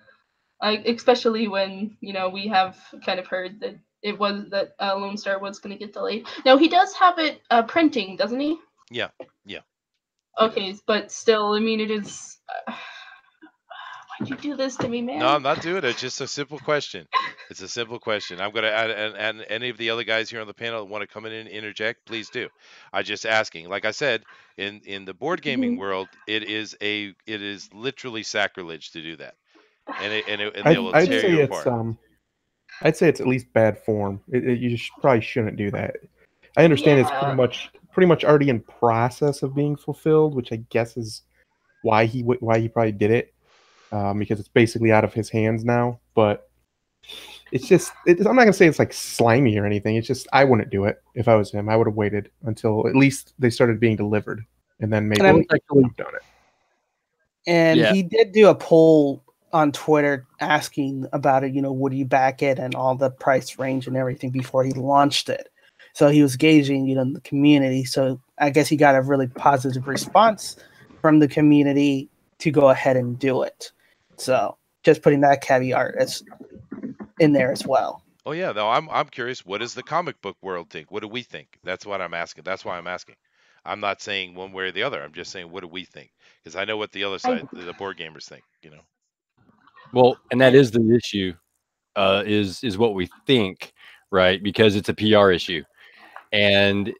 Like especially when we have kind of heard that it was that Lone Star was going to get delayed. Now he does have it printing, doesn't he? Yeah, yeah. Okay, but still, I mean, it is. Why'd you do this to me, man? No, I'm not doing it. It's just a simple question. It's a simple question. I'm gonna add, and any of the other guys here on the panel that want to come in and interject, please do. I just asking. Like I said, in the board gaming world, it is literally sacrilege to do that, and they will I'd tear say you it's apart. I'd say it's at least bad form. You probably shouldn't do that. I understand it's Yeah. pretty much already in process of being fulfilled, which I guess is why he probably did it, because it's basically out of his hands now. But it's just I'm not gonna say it's like slimy or anything. It's just I wouldn't do it if I was him. I would have waited until at least they started being delivered, and then maybe And done it. And Yeah. he did do a poll on Twitter asking about it, would he back it and all the price range and everything before he launched it. So he was gauging, the community. So I guess he got a really positive response from the community to go ahead and do it. So just putting that caveat as in there as well. Oh yeah, though I'm curious. What does the comic book world think? What do we think? That's what I'm asking. That's why I'm asking. I'm not saying one way or the other. I'm just saying what do we think? Because I know what the other side, the board gamers think. Well, and that is the issue. Is what we think, right? Because it's a PR issue, and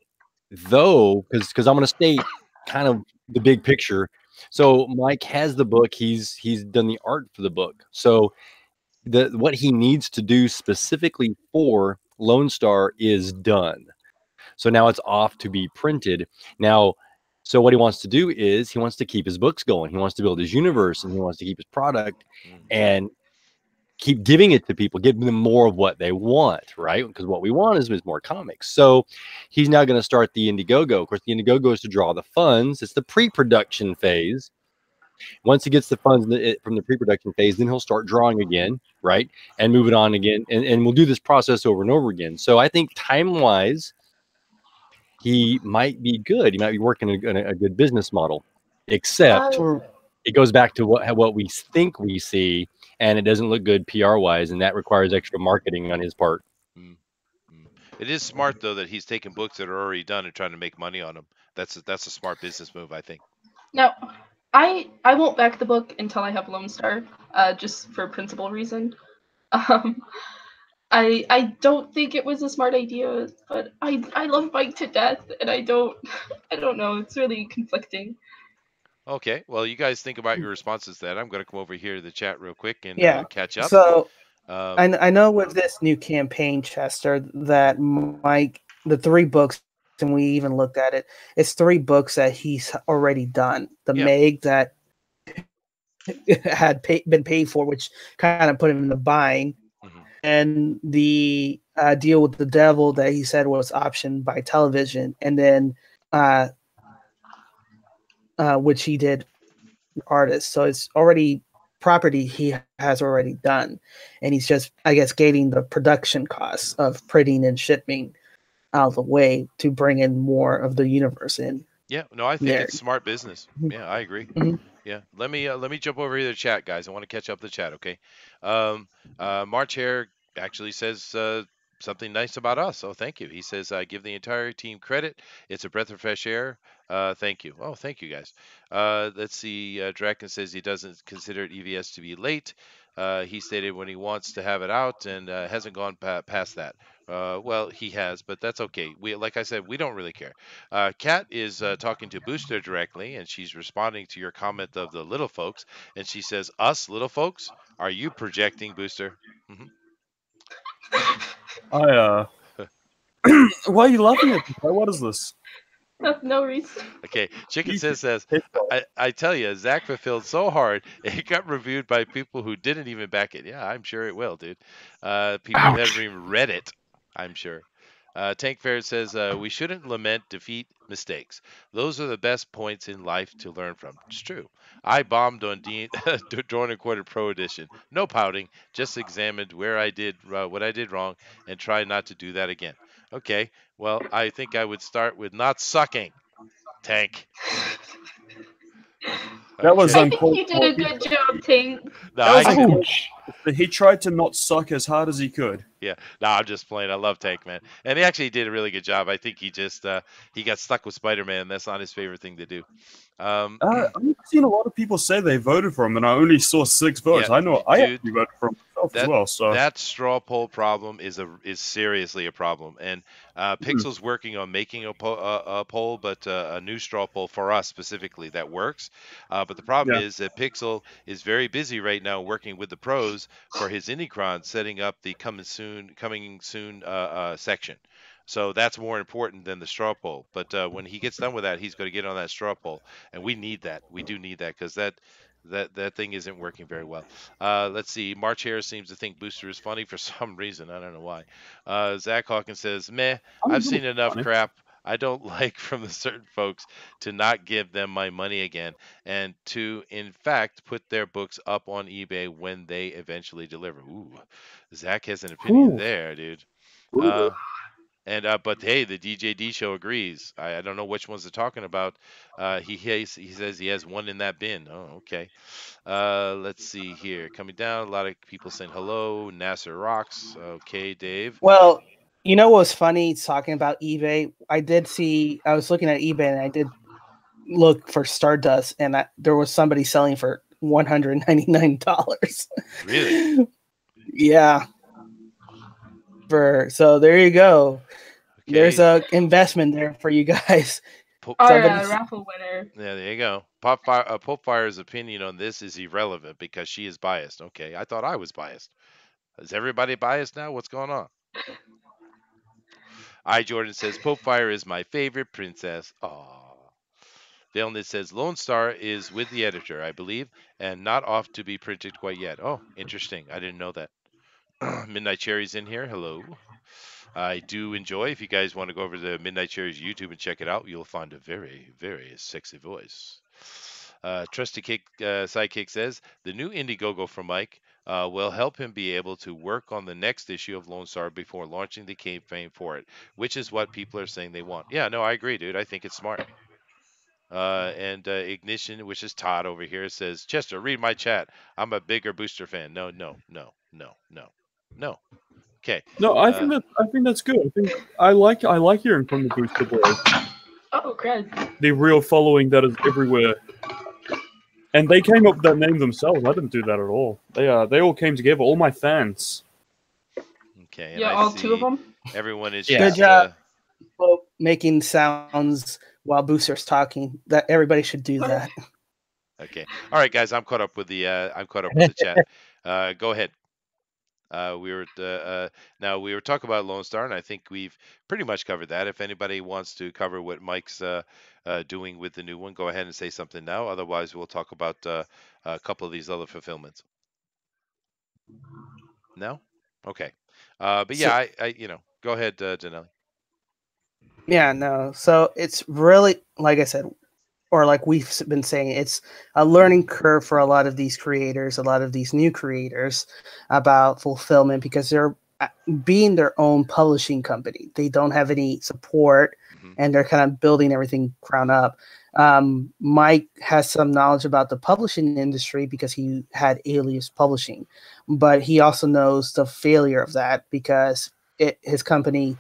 because I'm going to state kind of the big picture. So Mike has the book. He's done the art for the book. So what he needs to do specifically for Lone Star is done. So now it's off to be printed. Now, so what he wants to do is he wants to keep his books going. He wants to build his universe and he wants to keep his product and keep giving it to people, give them more of what they want, right? Because what we want is more comics. So he's now going to start the Indiegogo. Of course, the Indiegogo is to draw the funds. It's the pre-production phase. Once he gets the funds from the pre-production phase, then he'll start drawing again, right? And move it on again. And we'll do this process over and over again. So I think time-wise, he might be good. He might be working a good business model, except it goes back to what we think we see, and it doesn't look good PR-wise, and that requires extra marketing on his part. It is smart though that he's taking books that are already done and trying to make money on them. That's a smart business move, I think. Now, I won't back the book until I have Lone Star, just for principle reason. I don't think it was a smart idea, but I love Mike to death, and I don't know. It's really conflicting. Okay, well, you guys think about your responses to that. I'm going to come over here to the chat real quick and catch up. So I know with this new campaign, Chester, that Mike, the 3 books, and we even looked at it, it's 3 books that he's already done. The Meg that had been paid for, which kind of put him in the bind, and the Deal with the Devil that he said was optioned by television, and then which he did artist. So it's already property he has already done, and he's just, I guess, gating the production costs of printing and shipping out of the way to bring in more of the universe in. Yeah, no, I think it's smart business. Yeah, I agree. Yeah, let me jump over here to the chat, guys. I want to catch up the chat, okay? March Hare actually says something nice about us. Oh, thank you. He says, I give the entire team credit. It's a breath of fresh air. Thank you. Oh, thank you, guys. Let's see. Draken says he doesn't consider EVS to be late. He stated when he wants to have it out and hasn't gone past that. Well, he has, but that's okay. Like I said, we don't really care. Kat is talking to Booster directly, and she's responding to your comment of the little folks, and she says, "Us little folks, are you projecting, Booster?" Why are you laughing at me? What is this? No reason. Okay, Chicken You Sis says, can- I tell you, Zach fulfilled so hard, it got reviewed by people who didn't even back it. Yeah, I'm sure it will, dude. People who haven't Ouch. even read it, I'm sure. Tank Ferret says, we shouldn't lament defeat mistakes. Those are the best points in life to learn from. It's true. I bombed on Drawn and Quartered Pro Edition. No pouting, just examined where I did what I did wrong and try not to do that again. Okay, well, I think I would start with not sucking. Tank. That was Okay. I think uncalled you did for. a good job, Tank. No, That was I uncalled Ouch. for. He tried to not suck as hard as he could. yeah. No, I'm just playing. I love Tank, man, and he actually did a really good job. I think he just he got stuck with Spider-Man. That's not his favorite thing to do. I've seen a lot of people say they voted for him, and I only saw 6 votes. Yeah, I know I dude, actually voted for him myself as that well. So that straw poll problem is seriously a problem, and Pixel's working on making a poll, but a new straw poll for us specifically that works. But the problem yeah, is that Pixel is very busy right now working with the pros for his Indicron, setting up the coming soon section. So that's more important than the straw poll. But when he gets done with that, he's going to get on that straw poll, and we need that. We do need that because that thing isn't working very well. Let's see. March Harris seems to think Booster is funny for some reason. I don't know why. Zach Hawkins says, "Meh, I'm a I've little seen enough funny. crap I don't like from the certain folks to not give them my money again, and to in fact put their books up on eBay when they eventually deliver." Ooh, Zach has an opinion Ooh. there, dude. Ooh. But hey, the DJD show agrees. I don't know which ones they're talking about. He says he has one in that bin. Oh, okay. Let's see here. Coming down, a lot of people saying hello. Nasser rocks. Okay, Dave. Well, you know what's funny talking about eBay? I was looking at eBay and I did look for Stardust, and there was somebody selling for $199. Really? Yeah. So there you go. Okay. There's a investment there for you guys. Our Somebody's- raffle winner. Yeah, there you go. Popefire's opinion on this is irrelevant because she is biased. Okay, I thought I was biased. Is everybody biased now? What's going on? Jordan says Popefire is my favorite princess. Aww. Vailnit says Lone Star is with the editor, I believe, and not off to be printed quite yet. Oh, interesting. I didn't know that. Midnight Cherry's in here. Hello. I do enjoy. If you guys want to go over to Midnight Cherry's YouTube and check it out, you'll find a very, very sexy voice. Trusty Sidekick says the new Indiegogo from Mike will help him be able to work on the next issue of Lone Star before launching the campaign for it, which is what people are saying they want. Yeah, no, I agree, dude. I think it's smart. And Ignition, which is Todd over here, says, Chester, read my chat. I'm a bigger Booster fan. No, no, no, no, no, no. Okay. No, I think that's good. I like hearing from the Booster Boys. Oh, crud. The real following that is everywhere. And they came up with that name themselves. I didn't do that at all. They all came together. All my fans. Okay. And Yeah, I all see 2 of them. everyone is Good just, job. Making sounds while Booster's talking. That everybody should do that. okay. All right, guys. I'm caught up with the chat. Go ahead. Now we were talking about Lone Star, and I think we've pretty much covered that. If anybody wants to cover what Mike's doing with the new one, go ahead and say something now. Otherwise, we'll talk about a couple of these other fulfillments. No? Okay. But yeah, I go ahead, Janelle. Yeah, no. So it's really, like I said, or like we've been saying, it's a learning curve for a lot of these creators, a lot of these new creators about fulfillment because they're being their own publishing company. They don't have any support and they're kind of building everything ground up. Mike has some knowledge about the publishing industry because he had Alias Publishing, but he also knows the failure of that because his company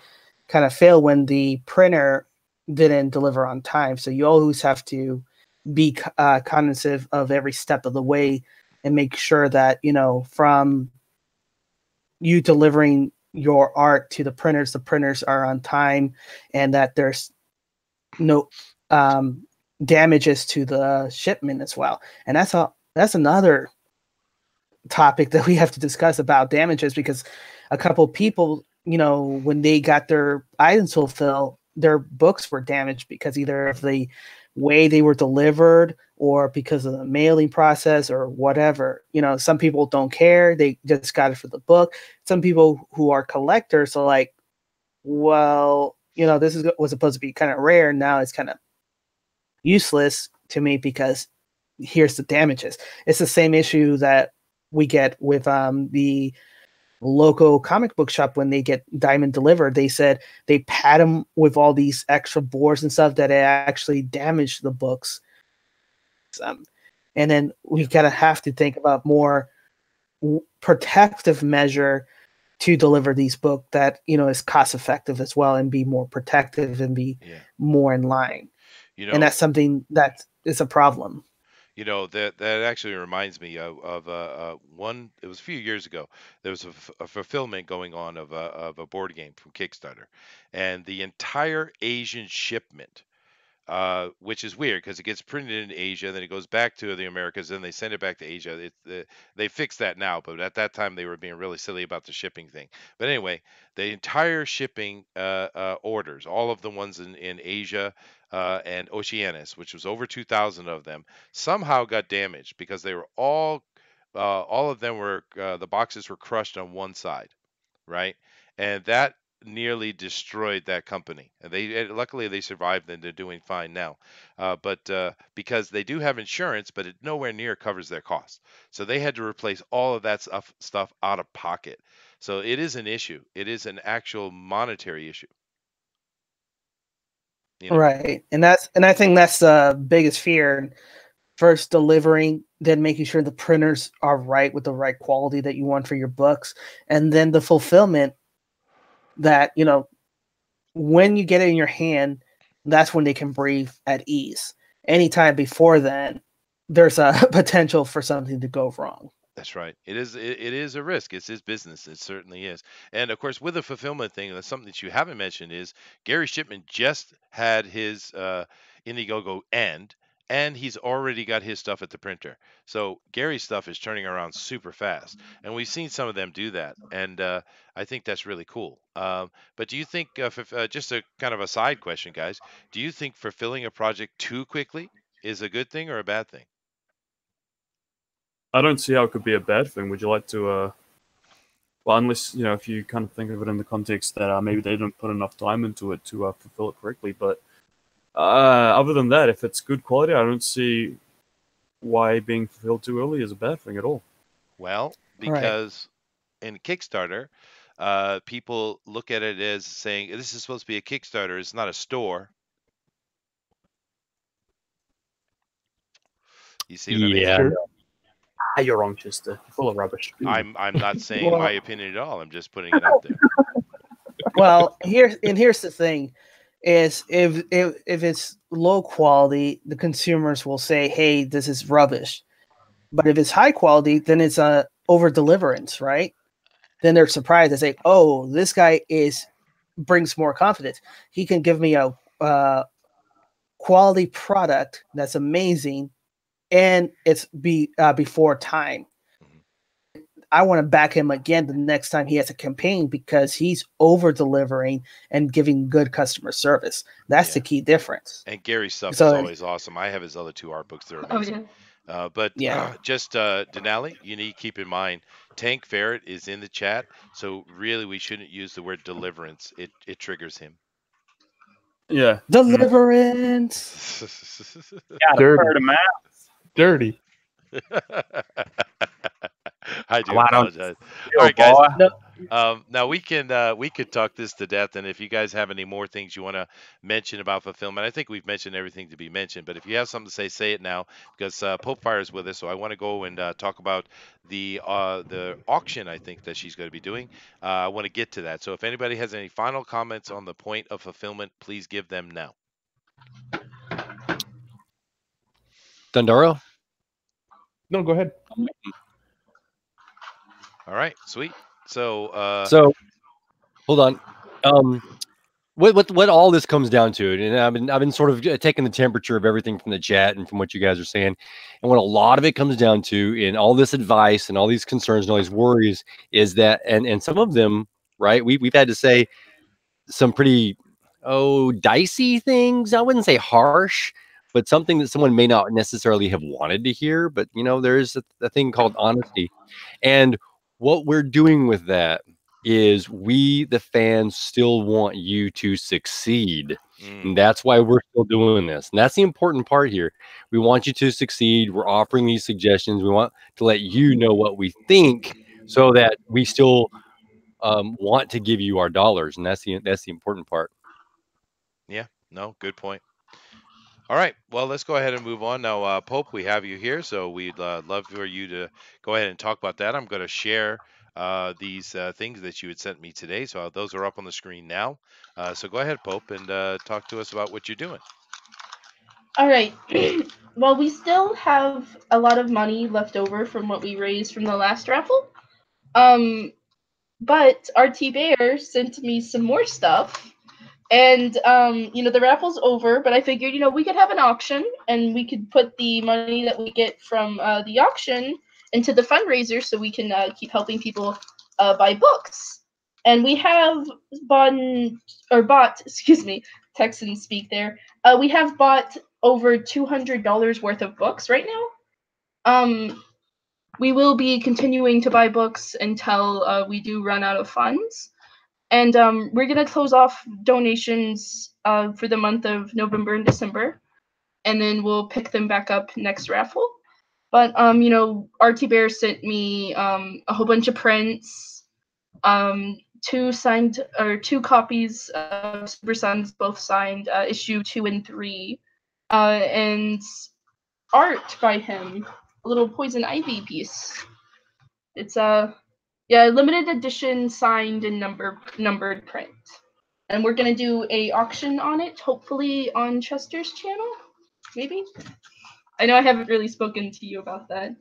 kind of failed when the printer didn't deliver on time. So you always have to be cognizant of every step of the way and make sure that, from you delivering your art to the printers are on time and that there's no damages to the shipment as well. And that's another topic that we have to discuss about damages because a couple people, when they got their items fulfilled, their books were damaged because either of the way they were delivered or because of the mailing process or whatever. Some people don't care. They just got it for the book. Some people who are collectors are like, well, this was supposed to be kind of rare. Now it's kind of useless to me because here's the damages. It's the same issue that we get with the local comic book shop when they get Diamond delivered. They said they pad them with all these extra boards and stuff that it actually damaged the books. And then we gotta have to think about more protective measure to deliver these books that is cost effective as well and be more protective and be more in line. And that's something that is a problem. That actually reminds me of one. It was a few years ago. There was a fulfillment going on of a board game from Kickstarter, and the entire Asian shipment, which is weird because it gets printed in Asia, then it goes back to the Americas, then they send it back to Asia. They fixed that now, but at that time they were being really silly about the shipping thing. But anyway, the entire shipping orders, all of the ones in Asia and Oceanus, which was over 2,000 of them, somehow got damaged because they were all of them were the boxes were crushed on one side, right? And that nearly destroyed that company. And luckily they survived and they're doing fine now. But because they do have insurance, but it nowhere near covers their costs. So they had to replace all of that stuff out of pocket. So it is an issue. It is an actual monetary issue. Right. And I think that's the biggest fear. First delivering, then making sure the printers are right with the right quality that you want for your books, and then the fulfillment that when you get it in your hand, that's when they can breathe at ease. Anytime before then, there's a potential for something to go wrong. That's right. It is a risk. It's his business. It certainly is. And of course, with the fulfillment thing, that's something that you haven't mentioned is Gary Shipman just had his Indiegogo end, and he's already got his stuff at the printer. So Gary's stuff is turning around super fast, and we've seen some of them do that, and I think that's really cool. But do you think, just a kind of a side question, guys, do you think fulfilling a project too quickly is a good thing or a bad thing? I don't see how it could be a bad thing. Would you like to? Well, unless if you kind of think of it in the context that maybe they didn't put enough time into it to fulfill it correctly. But other than that, if it's good quality, I don't see why being fulfilled too early is a bad thing at all. Well, because in Kickstarter, people look at it as saying this is supposed to be a Kickstarter. It's not a store. You see what I mean? Yeah. You're wrong, Chester. You're full of rubbish. I'm not saying my opinion at all. I'm just putting it out there. Well, here's the thing: is if it's low quality, the consumers will say, "Hey, this is rubbish." But if it's high quality, then it's a over deliverance, right? Then they're surprised. They say, "Oh, this guy brings more confidence. He can give me a quality product that's amazing." And it's before time. I want to back him again the next time he has a campaign because he's over delivering and giving good customer service. That's the key difference. And Gary's stuff is always awesome. I have his other two art books; they're amazing. But just Denali, you need to keep in mind, Tank Ferret is in the chat, so really we shouldn't use the word deliverance. It triggers him. Yeah, deliverance. Dirty. I do apologize. All right, guys. Now we could talk this to death, and if you guys have any more things you want to mention about fulfillment, I think we've mentioned everything to be mentioned. But if you have something to say it now, because Pope Fire is with us, so I want to go and talk about the auction. I think that she's going to be doing. I want to get to that. So if anybody has any final comments on the point of fulfillment, please give them now. Dundaro? No, go ahead. All right, sweet. So hold on. What all this comes down to, and I've been sort of taking the temperature of everything from the chat and from what you guys are saying, and what a lot of it comes down to in all this advice and all these concerns and all these worries is that, and some of them, right? We've had to say some pretty dicey things. I wouldn't say harsh, but something that someone may not necessarily have wanted to hear. But there's a thing called honesty, and what we're doing with that is we, the fans, still want you to succeed. And that's why we're still doing this. And that's the important part here. We want you to succeed. We're offering these suggestions. We want to let you know what we think so that we still want to give you our dollars. And that's the important part. Yeah, no, good point. All right, well, let's go ahead and move on now. Pope, we have you here, so we'd love for you to go ahead and talk about that. I'm going to share these things that you had sent me today, so those are up on the screen now. So go ahead, Pope, and talk to us about what you're doing. All right. Well, we still have a lot of money left over from what we raised from the last raffle. But RT Bear sent me some more stuff. And the raffle's over, but I figured, we could have an auction and we could put the money that we get from the auction into the fundraiser so we can keep helping people buy books. And we have bought, excuse me, Texan speak there. We have bought over $200 worth of books right now. We will be continuing to buy books until we do run out of funds. And we're going to close off donations for the month of November and December. And then we'll pick them back up next raffle. But, RT Bear sent me a whole bunch of prints, two copies of Super Sons, both signed, issue 2 and 3, and art by him, a little Poison Ivy piece. It's limited edition, signed and numbered print. And we're gonna do a auction on it, hopefully on Chester's channel, maybe. I know I haven't really spoken to you about that.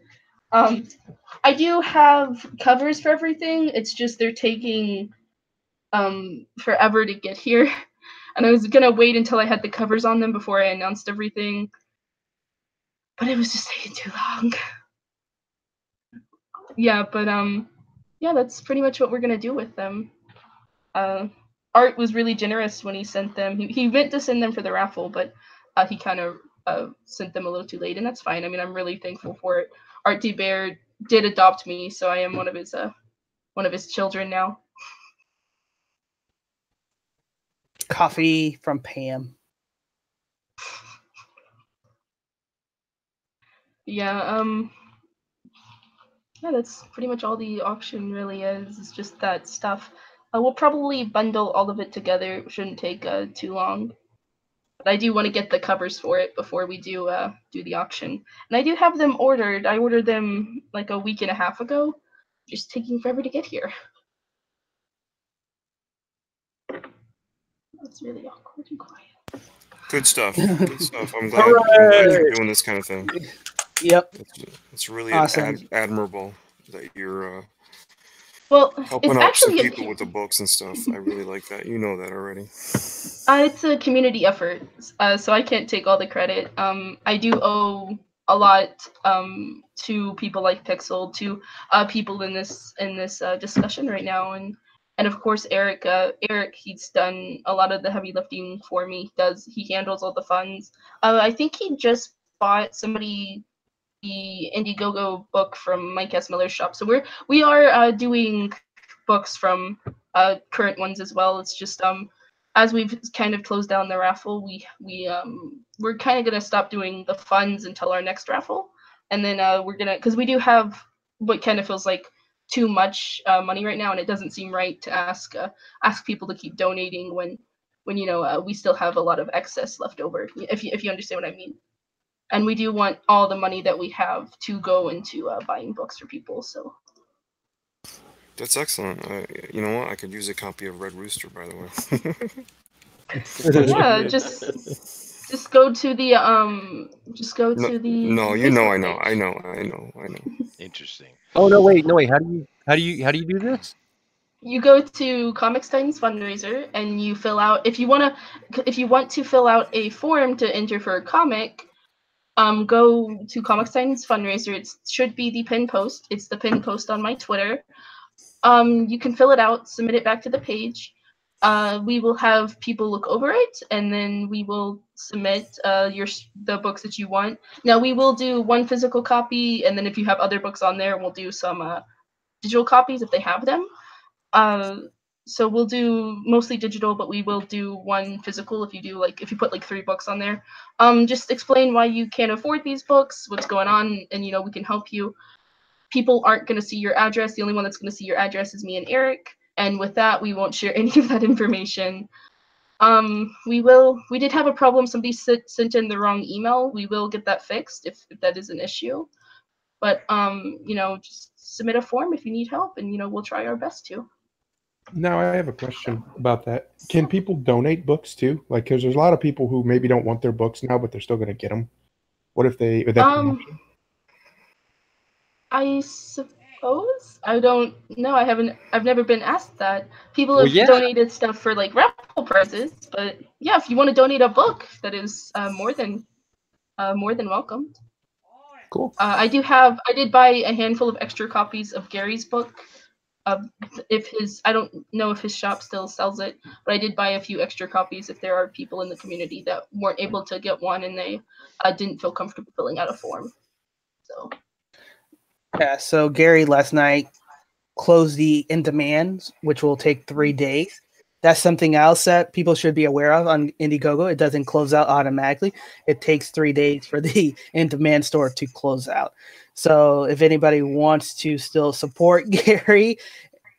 I do have covers for everything. It's just they're taking forever to get here, and I was gonna wait until I had the covers on them before I announced everything, but it was just taking too long. Yeah, but that's pretty much what we're gonna do with them. Art was really generous when he sent them. He meant to send them for the raffle, but he kind of sent them a little too late, and that's fine. I mean, I'm really thankful for it. Art D. Bear did adopt me, so I am one of his children now. Coffee from Pam. Yeah, that's pretty much all the auction really is. It's just that stuff. We'll probably bundle all of it together. It shouldn't take too long. But I do want to get the covers for it before we do the auction. And I do have them ordered. I ordered them like a week and a half ago. Just taking forever to get here. That's really awkward and quiet. Good stuff. Good stuff. I'm glad you're doing this kind of thing. Yep. It's really awesome. admirable that you're it's helping out some actually people with the books and stuff. I really like that. You know that already. It's a community effort, so I can't take all the credit. I do owe a lot to people like Pixel, to people in this discussion right now, and of course Eric. Eric, he's done a lot of the heavy lifting for me. He handles all the funds. I think he just bought somebody the Indiegogo book from Mike S. Miller's shop. So we are doing books from current ones as well. It's just as we've kind of closed down the raffle, we're kind of gonna stop doing the funds until our next raffle, and then we're gonna, because we do have what kind of feels like too much money right now, and it doesn't seem right to ask people to keep donating when we still have a lot of excess left over. If you understand what I mean. And we do want all the money that we have to go into buying books for people. So that's excellent. You know what? I could use a copy of Red Rooster, by the way. Yeah, just go to the No, you know, I know. Interesting. Oh no, wait. How do you do this? You go to Comics Titans fundraiser and you fill out, if you want to fill out a form to enter for a comic. Go to Comics Titans fundraiser. It should be the pin post. It's the pin post on my Twitter. You can fill it out, submit it back to the page. We will have people look over it, and then we will submit the books that you want. Now we will do one physical copy, and then if you have other books on there, we'll do some digital copies if they have them. So we'll do mostly digital, but we will do one physical if you put like 3 books on there. Just explain why you can't afford these books, what's going on, and we can help you. People aren't going to see your address. The only one that's going to see your address is me and Eric. And with that, we won't share any of that information. We did have a problem. Somebody sent in the wrong email. We will get that fixed if that is an issue. But just submit a form if you need help, and we'll try our best to. Now I have a question about that. Can people donate books too? Like, because there's a lot of people who maybe don't want their books now, but they're still going to get them. What if they? Would that be an option? I suppose. I don't know. I've never been asked that. People have yeah. donated stuff for like raffle prizes, but yeah, if you want to donate a book, that is more than welcomed. Cool. I did buy a handful of extra copies of Gary's book. I don't know if his shop still sells it, but I did buy a few extra copies if there are people in the community that weren't able to get one and they didn't feel comfortable filling out a form. So. Yeah, so Gary last night closed the in demands, which will take 3 days. That's something else that people should be aware of on Indiegogo. It doesn't close out automatically. It takes 3 days for the in demand store to close out. So if anybody wants to still support Gary,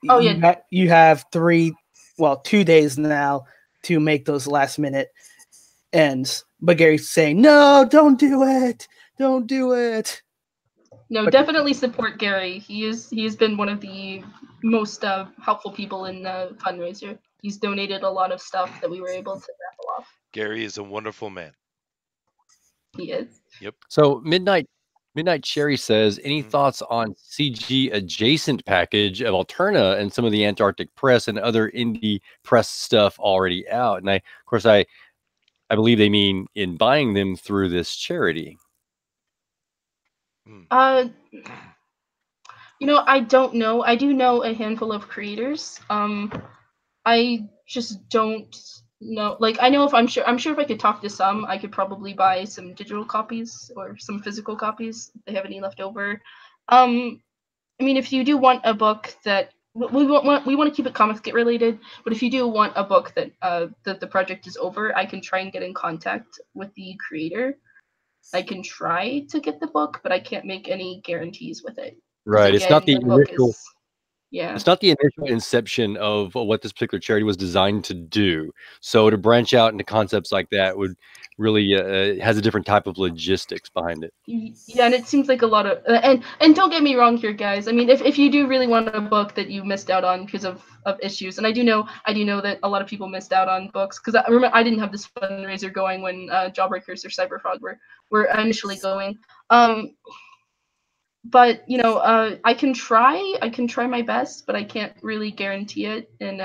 you have 2 days now to make those last minute ends. But Gary's saying, no, don't do it. Don't do it. No, definitely support Gary. He's been one of the most helpful people in the fundraiser. He's donated a lot of stuff that we were able to raffle off. Gary is a wonderful man. He is. Yep. So Midnight Cherry says, any thoughts on CG adjacent package of Alterna and some of the Antarctic Press and other indie press stuff already out? And of course I believe they mean in buying them through this charity. I don't know. I do know a handful of creators. I just don't know. Like, I know I'm sure if I could talk to some, I could probably buy some digital copies or some physical copies if they have any left over. I mean, if you do want a book that we want to keep it comics get related, but if you do want a book that that the project is over, I can try and get in contact with the creator. I can try to get the book, but I can't make any guarantees with it. Right. Again, it's not the initial. Yeah. It's not the initial inception of what this particular charity was designed to do. So to branch out into concepts like that would really has a different type of logistics behind it. Yeah, and it seems like a lot of and don't get me wrong here, guys. I mean, if you do really want a book that you missed out on because of issues, and I do know that a lot of people missed out on books because I remember I didn't have this fundraiser going when Jawbreakers or Cyberfrog were initially going. But I can try my best, but I can't really guarantee it. And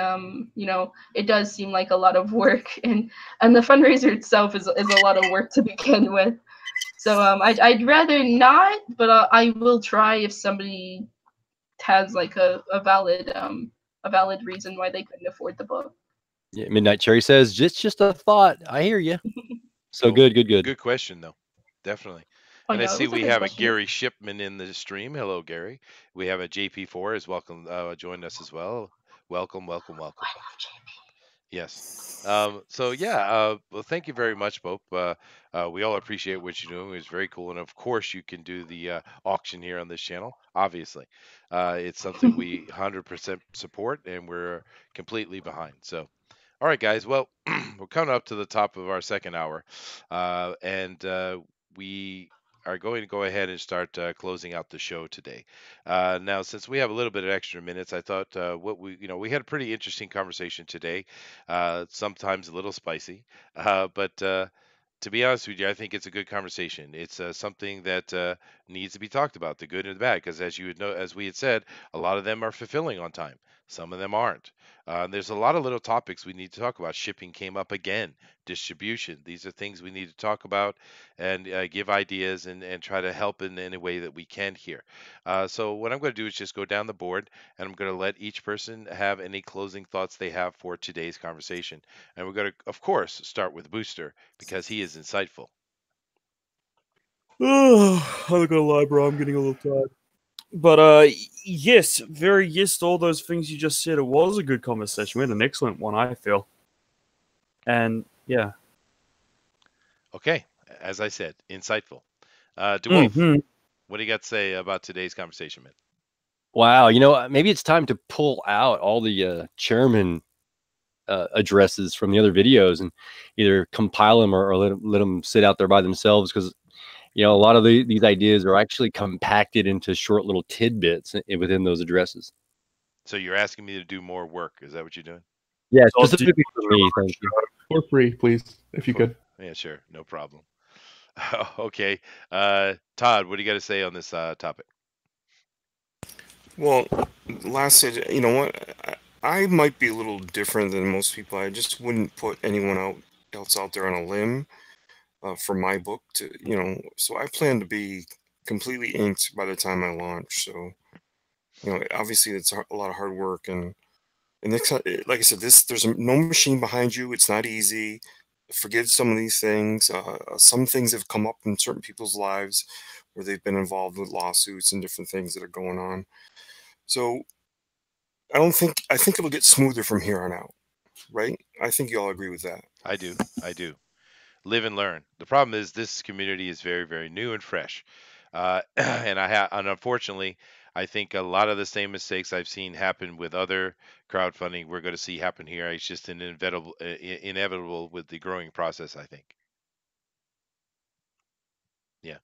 it does seem like a lot of work, and the fundraiser itself is a lot of work to begin with. So I'd rather not, but I will try if somebody has like a valid reason why they couldn't afford the book. Yeah, Midnight Cherry says just a thought. I hear you. So Cool. good. Good question though, definitely. And I see we have a Gary Shipman in the stream. Hello, Gary. We have a JP4 is welcome, joined us as well. Welcome. I love JP. Yes. So yeah. Well, thank you very much, Bope. We all appreciate what you're doing. It was very cool, and of course, you can do the auction here on this channel. Obviously, it's something we 100% support, and we're completely behind. So. All right, guys. Well, we're coming up to the top of our second hour, and we are going to go ahead and start closing out the show today. Now, since we have a little bit of extra minutes, I thought we had a pretty interesting conversation today. Sometimes a little spicy, but to be honest with you, I think it's a good conversation. It's something that needs to be talked about, the good and the bad, because as we had said, a lot of them are fulfilling on time. Some of them aren't. There's a lot of little topics we need to talk about. Shipping came up again. Distribution. These are things we need to talk about and give ideas and try to help in any way that we can here. So what I'm going to do is just go down the board and I'm going to let each person have any closing thoughts they have for today's conversation. And we're going to, of course, start with Booster because he is insightful. Oh, I'm not gonna lie, bro. I'm getting a little tired. But yes, very yes to all those things you just said. It was a good conversation. We had an excellent one, I feel. And yeah. Okay, as I said, insightful. DeWolf, Mhm. what do you got to say about today's conversation, man? Wow, maybe it's time to pull out all the chairman addresses from the other videos and either compile them or let them sit out there by themselves, because a lot of these ideas are actually compacted into short little tidbits within those addresses. So you're asking me to do more work. Is that what you're doing? Yeah, specifically for me. Thank you. For free, please, if you could. Yeah, sure. No problem. Okay. Todd, what do you got to say on this topic? Well, last said, you know what? I might be a little different than most people. I just wouldn't put anyone else out there on a limb for my book. So I plan to be completely inked by the time I launch. So, obviously it's a lot of hard work, and like I said, there's no machine behind you. It's not easy. Forget some of these things. Some things have come up in certain people's lives where they've been involved with lawsuits and different things that are going on. So I think it'll get smoother from here on out, right? I think you all agree with that. I do. Live and learn. The problem is this community is very, very new and fresh. And unfortunately, I think a lot of the same mistakes I've seen happen with other crowdfunding, we're going to see happen here. It's just an inevitable with the growing process, I think. Yeah.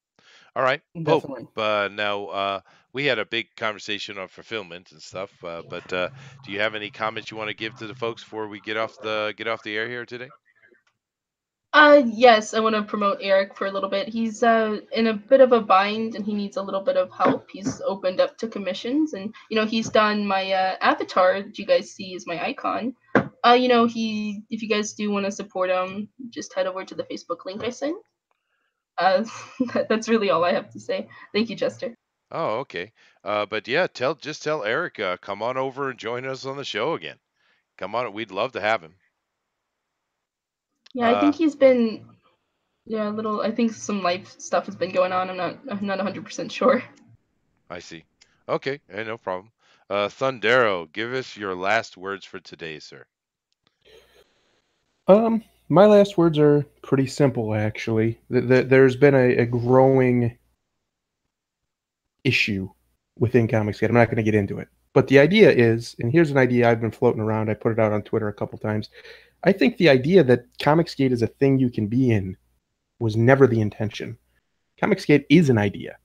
All right, Pope. Definitely. Now we had a big conversation on fulfillment and stuff. But do you have any comments you want to give to the folks before we get off the air here today? Yes, I want to promote Eric for a little bit. He's in a bit of a bind and he needs a little bit of help. He's opened up to commissions, and he's done my avatar that you guys see is my icon. If you guys do want to support him, just head over to the Facebook link I sent. That's really all I have to say. Thank you, Chester. Oh, okay. But yeah, just tell Eric, come on over and join us on the show again. Come on, we'd love to have him. Yeah, I think he's been a little. I think some life stuff has been going on. I'm not 100% sure. I see. Okay, no problem. Thundero, give us your last words for today, sir. My last words are pretty simple, actually. There's been a growing issue within Comicsgate. I'm not going to get into it. But the idea is, and here's an idea I've been floating around. I put it out on Twitter a couple times. I think the idea that Comicsgate is a thing you can be in was never the intention. Comicsgate is an idea,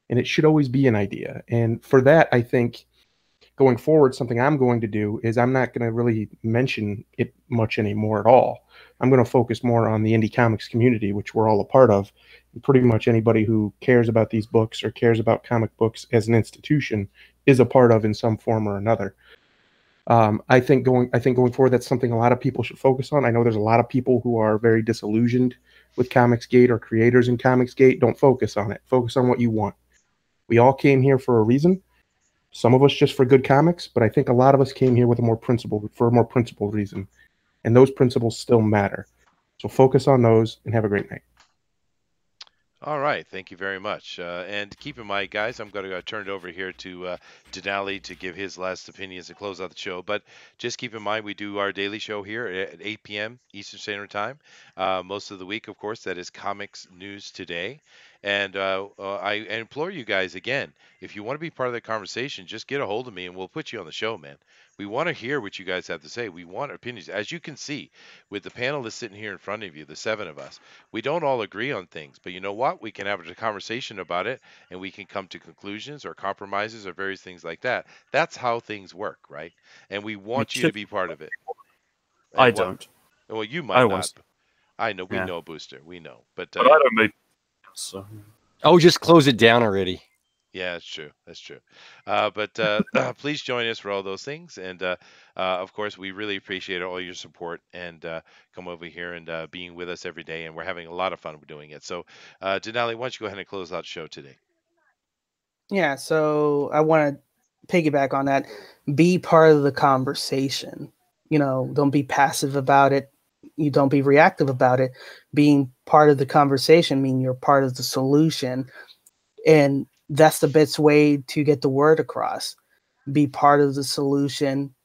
and it should always be an idea. And for that, I think going forward, something I'm going to do is I'm not going to really mention it much anymore at all. I'm going to focus more on the indie comics community, which we're all a part of. And pretty much anybody who cares about these books or cares about comic books as an institution is a part of in some form or another. I think going forward, that's something a lot of people should focus on. I know there's a lot of people who are very disillusioned with Comicsgate or creators in Comicsgate. Don't focus on it. Focus on what you want. We all came here for a reason. Some of us just for good comics, but I think a lot of us came here for a more principled reason. And those principles still matter. So focus on those and have a great night. All right, thank you very much. And keep in mind, guys, I'm going to turn it over here to Denali to give his last opinions and close out the show. But just keep in mind, we do our daily show here at 8 p.m. Eastern Standard Time. Most of the week, of course, that is Comics News Today. And I implore you guys again, if you want to be part of the conversation, just get a hold of me and we'll put you on the show, man. We want to hear what you guys have to say. We want opinions. As you can see, with the panelists sitting here in front of you, the 7 of us, we don't all agree on things. But you know what? We can have a conversation about it and we can come to conclusions or compromises or various things like that. That's how things work, right? And we want you to be part of it. I don't. Well, you might not. I know. We know, Booster. We know. But I don't make. So. Oh, just close it down already. Yeah, it's true. That's true. But please join us for all those things. And of course, we really appreciate all your support and come over here and being with us every day. And we're having a lot of fun doing it. So, Denali, why don't you go ahead and close out the show today? Yeah, so I want to piggyback on that. Be part of the conversation. You know, don't be passive about it. You don't be reactive about it. Being part of the conversation means you're part of the solution. And that's the best way to get the word across. Be part of the solution,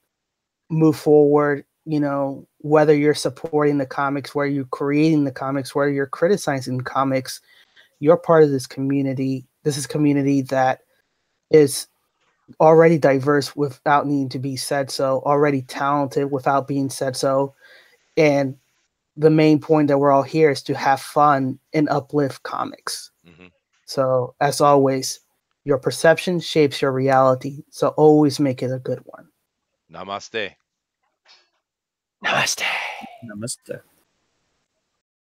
move forward, you know, whether you're supporting the comics, whether you're creating the comics, whether you're criticizing comics, you're part of this community. This is a community that is already diverse without needing to be said so, already talented without being said so. And the main point that we're all here is to have fun and uplift comics. Mm-hmm. So, as always, your perception shapes your reality. So, always make it a good one. Namaste. Namaste. Namaste.